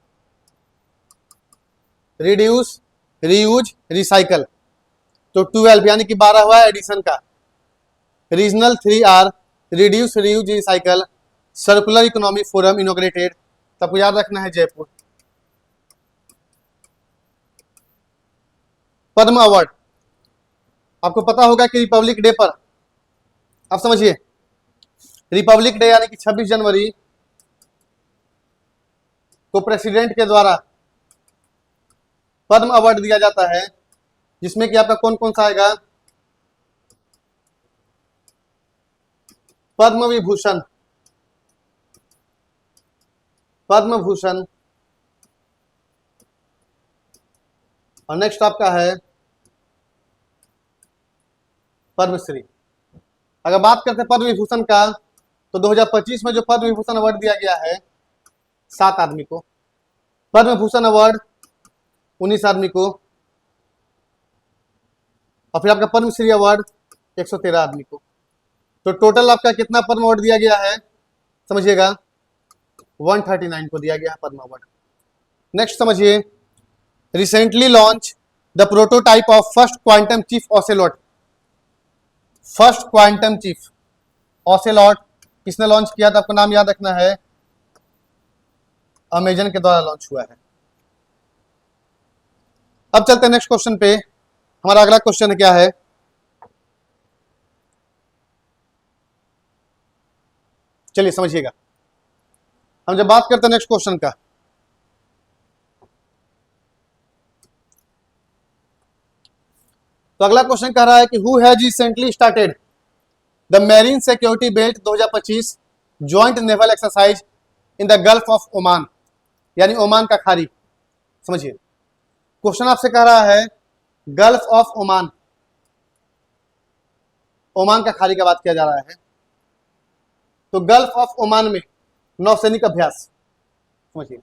रिड्यूस रीयूज रिसाइकल। तो 12 यानी कि 12 हुआ एडिशन का, regional 3R, reduce reuse recycle, circular economy forum inaugurated. तो आपको याद रखना है जयपुर। पद्म अवार्ड, आपको पता होगा कि रिपब्लिक डे पर, आप समझिए, रिपब्लिक डे यानी कि 26 जनवरी को प्रेसिडेंट के द्वारा पद्म अवार्ड दिया जाता है, जिसमें कि आपका कौन कौन सा आएगा? पद्म विभूषण, पद्म भूषण, और नेक्स्ट आपका है पद्मश्री। अगर बात करते हैं पद्म विभूषण का, तो 2025 में जो पद्म विभूषण अवार्ड दिया गया है 7 आदमी को, पद्म भूषण अवार्ड 19 आदमी को, और फिर आपका पद्मश्री अवार्ड 113 आदमी को। तो टोटल आपका कितना पद्म अवार्ड दिया गया है? समझिएगा 139 को दिया गया है पद्म अवार्ड। नेक्स्ट समझिए, recently launch the prototype of first quantum chief ocelot. First quantum chief ocelot किसने लॉन्च किया था? आपको नाम याद रखना है, अमेजन के द्वारा लॉन्च हुआ है। अब चलते हैं नेक्स्ट क्वेश्चन पे। हमारा अगला क्वेश्चन क्या है? चलिए समझिएगा, हम जब बात करते हैं नेक्स्ट क्वेश्चन का, तो अगला क्वेश्चन कह रहा है कि who has recently started the marine security belt 2025 joint naval exercise in the gulf of Oman, यानी ओमान का खाड़ी। समझिए, क्वेश्चन आपसे कह रहा है गल्फ ऑफ ओमान, ओमान का खाड़ी का बात किया जा रहा है। तो गल्फ ऑफ ओमान में नौसैनिक अभ्यास, समझिए,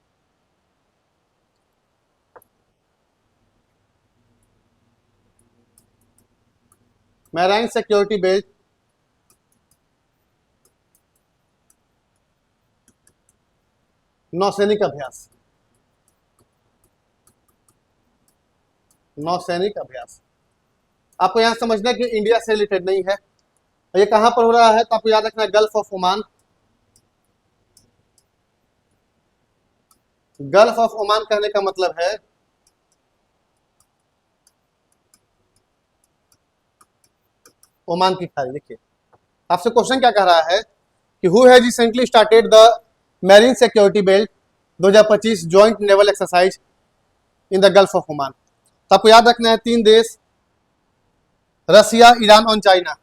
मैराइन सिक्योरिटी बेल्ट नौसैनिक अभ्यास, नौसैनिक अभ्यास। आपको यहां समझना है कि इंडिया से रिलेटेड नहीं है। ये कहां पर हो रहा है? तो आपको याद रखना है gulf of Oman. Gulf of Oman कहने का मतलब है ओमान की खाड़ी। देखिए आपसे क्वेश्चन क्या कह रहा है कि who has recently started the marine security belt 2025 joint naval exercise in the gulf of Oman. तो आपको याद रखना है 3 देश, रसिया, ईरान और चाइना।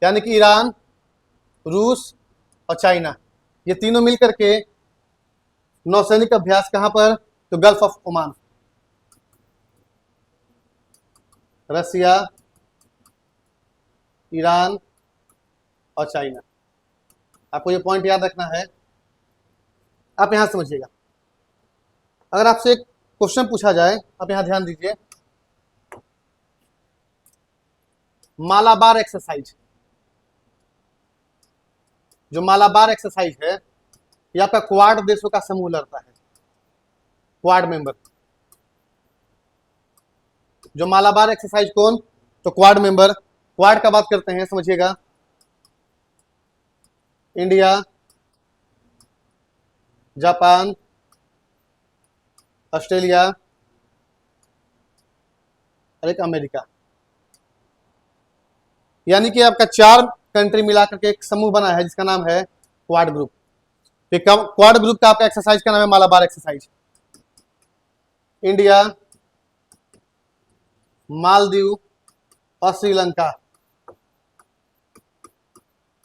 यानी कि ईरान, रूस और चाइना, ये तीनों मिलकर के नौसैनिक अभ्यास कहां पर, तो gulf of Oman. Russia, Iran और चाइना, आपको ये पॉइंट याद रखना है। आप यहां समझिएगा, अगर आपसे एक क्वेश्चन पूछा जाए, आप यहां ध्यान दीजिए, मालाबार एक्सरसाइज, जो मालाबार एक्सरसाइज है, ये आपका क्वाड देशों का समूह लड़ता है, क्वाड मेंबर। जो मालाबार एक्सरसाइज कौन, तो क्वाड मेंबर। क्वाड का बात करते हैं, समझिएगा, इंडिया, जापान, ऑस्ट्रेलिया और एक अमेरिका, यानी कि आपका 4 कंट्री मिलाकर के एक समूह बना है जिसका नाम है क्वाड ग्रुप। क्वाड ग्रुप का आपका एक्सरसाइज का नाम है मालाबार एक्सरसाइज। इंडिया, मालदीव और श्रीलंका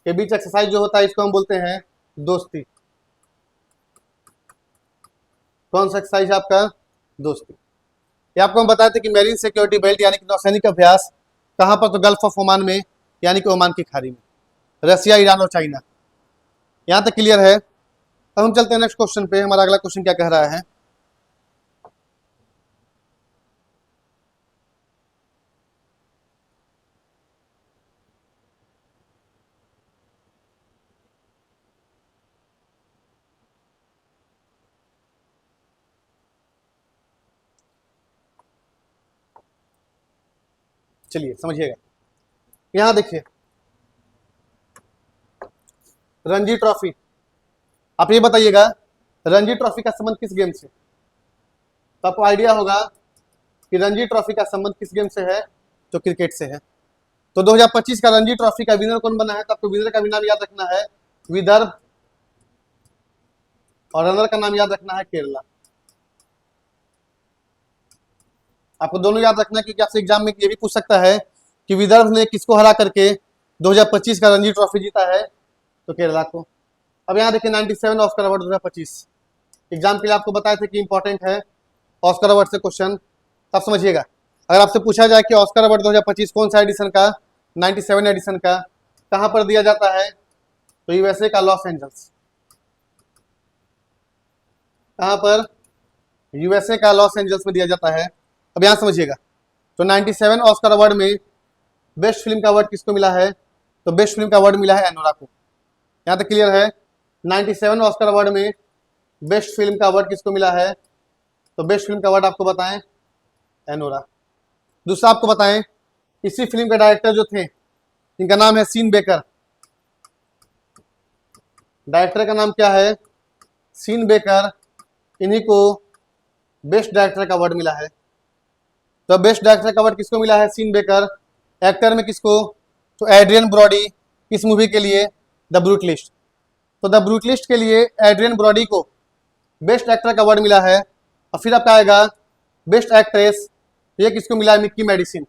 के बीच एक्सरसाइज जो होता है, इसको हम बोलते हैं दोस्ती। कौन सा एक्सरसाइज आपका, दोस्ती। ये आपको हम बताए थे कि मैरीन सिक्योरिटी बेल्ट यानी कि नौसैनिक अभ्यास कहां पर, तो गल्फ ऑफ ओमान में, यानी कि ओमान की खाड़ी में, रसिया, ईरान और चाइना। यहां तक क्लियर है। अब हम चलते हैं नेक्स्ट क्वेश्चन पे। हमारा अगला क्वेश्चन क्या कह रहा है, चलिए समझिएगा। यहां देखिए, रणजी ट्रॉफी, आप ये बताइएगा रणजी ट्रॉफी का संबंध किस गेम से, तो आपको आइडिया होगा कि रणजी ट्रॉफी का संबंध किस गेम से है, तो क्रिकेट से है। तो 2025 का रणजी ट्रॉफी का विनर कौन बना है, तो आपको विनर का भी नाम याद रखना है विदर्भ, और रनर का नाम याद रखना है केरला। आपको दोनों याद रखना है, क्योंकि आपसे एग्जाम में ये भी पूछ सकता है कि विदर्भ ने किसको हरा करके 2025 का रणजी ट्रॉफी जीता है, तो केरला को। अब यहाँ देखिए 97 ऑस्कर अवार्ड 2025, एग्जाम के लिए आपको बताए थे कि इंपॉर्टेंट है ऑस्कर अवार्ड से क्वेश्चन। तब समझिएगा, अगर आपसे पूछा जाए कि ऑस्कर अवार्ड 2025 कौन सा एडिशन का, 97 एडिशन का, कहां पर दिया जाता है, तो यूएसए का लॉस एंजल्स। कहां पर, यूएसए का लॉस एंजल्स में दिया जाता है। अब यहां समझिएगा, तो 97 ऑस्कर अवार्ड में बेस्ट फिल्म का अवार्ड किसको मिला है, तो बेस्ट फिल्म का अवार्ड मिला है एनोरा को। यहां तक क्लियर है। 97 ऑस्कर अवार्ड में बेस्ट फिल्म का अवार्ड किसको मिला है, तो बेस्ट फिल्म का अवार्ड आपको बताएं, एनोरा। दूसरा आपको बताएं, इसी फिल्म के डायरेक्टर जो थे, इनका नाम है सीन बेकर। डायरेक्टर का नाम क्या है, सीन बेकर। इन्हीं को बेस्ट डायरेक्टर का अवार्ड मिला है। तो बेस्ट डायरेक्टर का अवार्ड किसको मिला है, सीन बेकर। एक्टर में किसको, तो एड्रियन ब्रॉडी। किस मूवी के लिए, द ब्रूट लिस्ट। तो द ब्रूट लिस्ट के लिए एड्रियन ब्रॉडी को बेस्ट एक्टर का अवार्ड मिला है। और फिर आपका आएगा बेस्ट एक्ट्रेस, ये किसको मिला है, मिक्की मेडिसिन।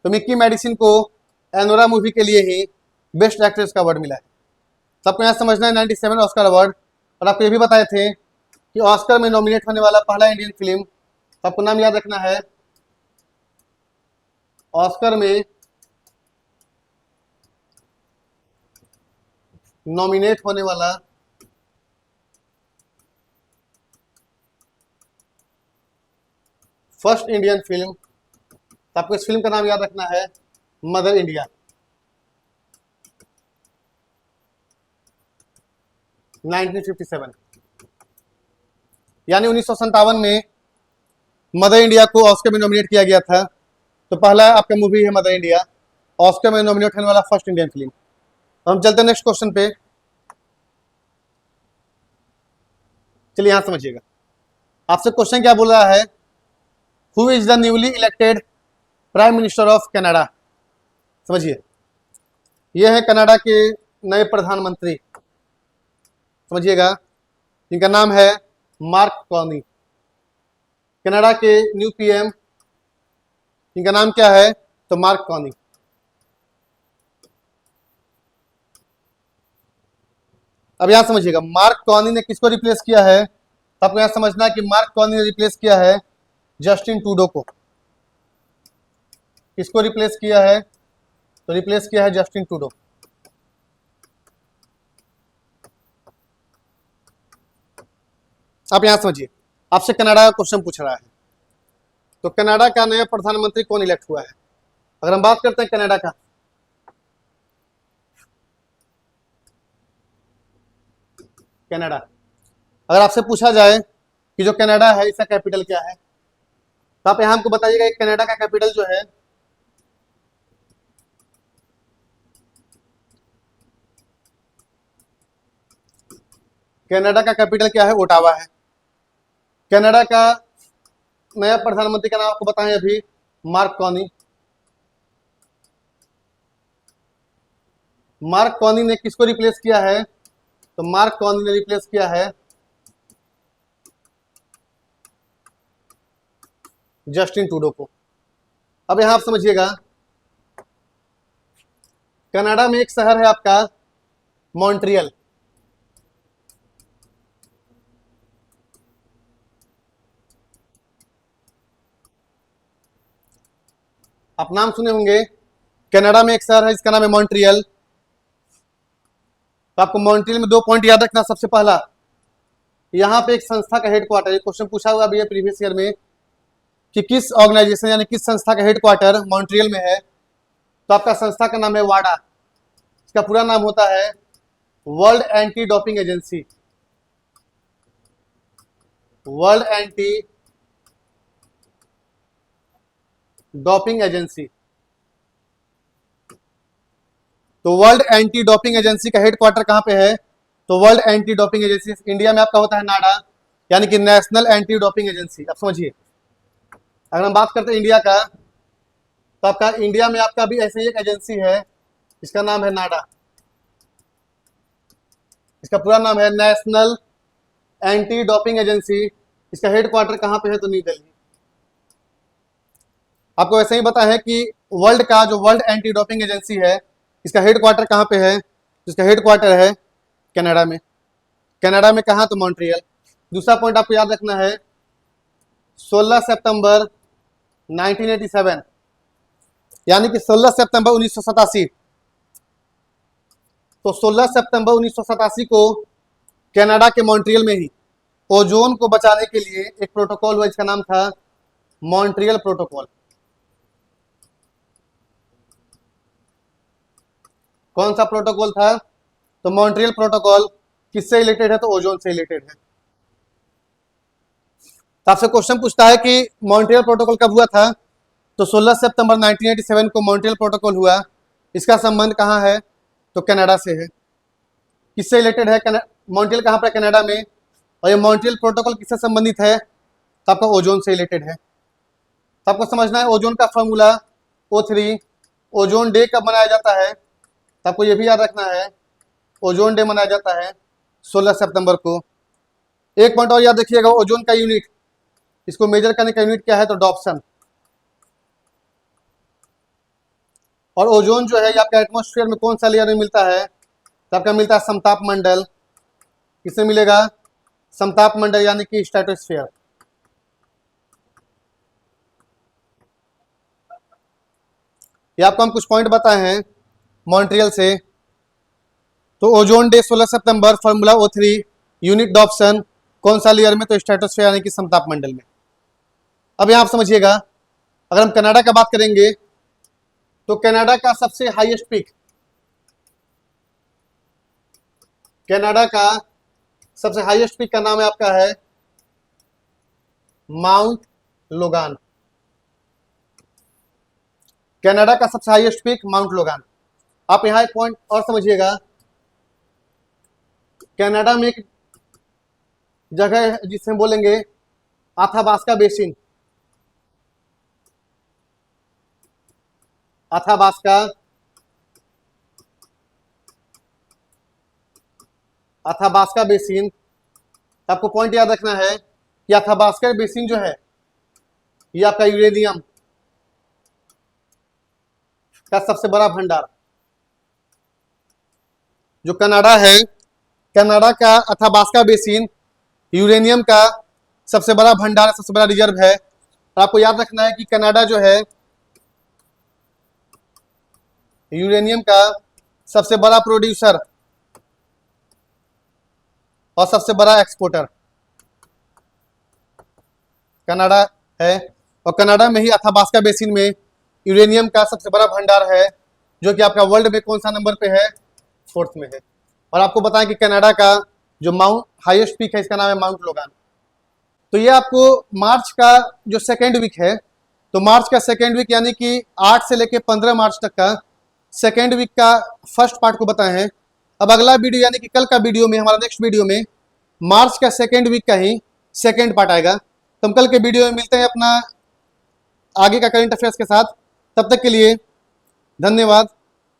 तो मिक्की मेडिसिन को एनोरा मूवी के लिए ही बेस्ट एक्ट्रेस का अवार्ड मिला है। सबको यहाँ समझना है 97 ऑस्कर अवार्ड। और आपको ये भी बताए थे कि ऑस्कर में नॉमिनेट होने वाला पहला इंडियन फिल्म, तो आपको नाम याद रखना है, ऑस्कर में नॉमिनेट होने वाला फर्स्ट इंडियन फिल्म, तो आपको इस फिल्म का नाम याद रखना है, मदर इंडिया। 1957, यानी 1957 में मदर इंडिया को ऑस्कर में नॉमिनेट किया गया था। तो पहला आपका मूवी है मदर इंडिया, ऑस्कर में नॉमिनेट होने वाला फर्स्ट इंडियन फिल्म। हम चलते हैं नेक्स्ट क्वेश्चन पे। चलिए यहां समझिएगा, आपसे क्वेश्चन क्या बोल रहा है, who is the newly elected prime minister of Canada. समझिए, ये है कनाडा के नए प्रधानमंत्री, समझिएगा, जिनका नाम है मार्क कार्नी। कनाडा के न्यू पीएम, इनका नाम क्या है, तो मार्क कार्नी। अब यहां समझिएगा, मार्क टॉनी ने किसको रिप्लेस किया है? तो आपको यहां समझना है कि मार्क टॉनी ने रिप्लेस किया है जस्टिन ट्रूडो को। किसको रिप्लेस किया है? तो रिप्लेस किया है जस्टिन ट्रूडो। आप यहां समझिए, आपसे कनाडा का क्वेश्चन पूछ रहा है, तो कनाडा का नया प्रधानमंत्री कौन इलेक्ट हुआ है? अगर हम बात करते हैं कनाडा का, कनाडा, अगर आपसे पूछा जाए कि जो कनाडा है इसका कैपिटल क्या है, तो आप यहां हमको बताइएगा कि कनाडा का कैपिटल जो है, कनाडा का कैपिटल क्या है? ओटावा है। कनाडा का नया प्रधानमंत्री का नाम आपको बताएं अभी, मार्क कॉनी। मार्क कॉनी ने किसको रिप्लेस किया है? तो मार्क कॉनी ने रिप्लेस किया है जस्टिन ट्रूडो को। अब यहां आप समझिएगा, कनाडा में एक शहर है आपका मॉन्ट्रियल। आप नाम सुने होंगे, कनाडा में एक शहर है जिसका नाम है मॉन्ट्रियल। तो आपको मॉन्ट्रियल में 2 पॉइंट याद रखना। सबसे पहला, यहाँ पे एक संस्था का हेडक्वार्टर, ये क्वेश्चन पूछा हुआ भी है प्रीवियस ईयर में कि किस ऑर्गेनाइजेशन यानी किस संस्था का हेडक्वार्टर मॉन्ट्रियल में है? तो आपका संस्था का नाम है वाडा। इसका पूरा नाम होता है world anti doping agency. World anti doping agency. तो वर्ल्ड एंटी डोपिंग एजेंसी का हेडक्वार्टर कहां पे है? तो world anti doping agency India में आपका होता है नाडा, यानी कि नेशनल एंटी डोपिंग एजेंसी। आप समझिए, अगर हम बात करते हैं इंडिया का, तो आपका इंडिया में आपका भी ऐसे ही एक एजेंसी है, इसका नाम है नाडा। इसका पूरा नाम है नेशनल एंटी डोपिंग एजेंसी। इसका हेडक्वार्टर कहां पे है? तो न्यू दिल्ली। आपको वैसे ही पता है कि वर्ल्ड का जो वर्ल्ड एंटी डोपिंग एजेंसी है, इसका हेडक्वार्टर कहां पे है? इसका हेडक्वार्टर है कनाडा में। कनाडा में कहां? तो मॉन्ट्रियल। दूसरा पॉइंट आपको याद रखना है, 16 सितंबर 1987, यानी कि 16 सितंबर 1987, तो 16 सितंबर 1987 को कनाडा के मॉन्ट्रियल में ही ओजोन को बचाने के लिए एक प्रोटोकॉल हुआ, इसका नाम था मॉन्ट्रियल प्रोटोकॉल। कौन सा प्रोटोकॉल था? तो मॉन्ट्रियल प्रोटोकॉल किससे रिलेटेड है? तो ओजोन से रिलेटेड है। तो आपसे क्वेश्चन पूछता है कि मॉन्ट्रियल प्रोटोकॉल कब हुआ था? तो 16 सितंबर 1987 को मॉन्ट्रियल प्रोटोकॉल हुआ। इसका संबंध कहाँ है? तो कनाडा से है। किससे रिलेटेड है? मॉन्ट्रियल कहाँ पर? कनाडा में। और ये मॉन्ट्रियल प्रोटोकॉल किससे संबंधित है? तो आपका ओजोन से रिलेटेड है। तो आपको समझना है ओजोन का फॉर्मूला O3। ओजोन डे कब मनाया जाता है? तो आपको ये भी याद रखना है, ओजोन डे मनाया जाता है 16 सितंबर को। एक पॉइंट और याद रखिएगा, ओजोन का यूनिट, इसको मेजर करने का यूनिट क्या है? तो डॉप्सन। और ओजोन जो है ये आपका एटमॉस्फेयर में कौन सा लेयर में मिलता है? तो आपका मिलता है समताप मंडल। किससे मिलेगा? समताप मंडल, यानी कि स्ट्रेटोस्फेयर। ये आपको हम कुछ पॉइंट बताए हैं मॉन्ट्रियल से। तो ओजोन डे 16 सितंबर, फॉर्मूला O3, यूनिट डॉप्सन, कौन सा लेयर में? तो स्ट्रेटोस्फेयर यानी कि समताप मंडल में। अब यहां आप समझिएगा, अगर हम कनाडा का बात करेंगे, तो कनाडा का सबसे हाईएस्ट पीक, कनाडा का सबसे हाईएस्ट पीक का नाम है आपका है माउंट लोगान। कनाडा का सबसे हाईएस्ट पीक माउंट लोगान। आप यहां एक पॉइंट और समझिएगा, कनाडा में एक जगह है जिसे हम बोलेंगे Athabasca basin. Athabasca, Athabasca basin. आपको पॉइंट याद रखना है कि अथाबास्का बेसिन जो है ये आपका यूरेनियम का सबसे बड़ा भंडार। जो कनाडा है कनाडा का अथाबास्का बेसिन यूरेनियम का सबसे बड़ा भंडार, सबसे बड़ा रिजर्व है। और आपको याद रखना है कि कनाडा जो है यूरेनियम का सबसे बड़ा प्रोड्यूसर और सबसे बड़ा एक्सपोर्टर कनाडा है। और कनाडा में ही अथाबास्का बेसिन में यूरेनियम का सबसे बड़ा भंडार है, जो कि आपका वर्ल्ड में कौन सा नंबर पे है? 4th में है। और आपको बताएं कि कनाडा का जो माउंट हाईएस्ट पीक है, इसका नाम है माउंट लोगान। तो ये आपको मार्च का जो सेकेंड वीक है, तो मार्च का सेकेंड वीक यानी कि 8 से लेके 15 मार्च तक का सेकेंड वीक का फर्स्ट पार्ट को बताए हैं। अब अगला वीडियो यानी कि कल का वीडियो में, हमारा नेक्स्ट वीडियो में मार्च का सेकेंड वीक का ही सेकेंड पार्ट आएगा। तो हम कल के वीडियो में मिलते हैं अपना आगे का करंट अफेयर्स के साथ। तब तक के लिए धन्यवाद।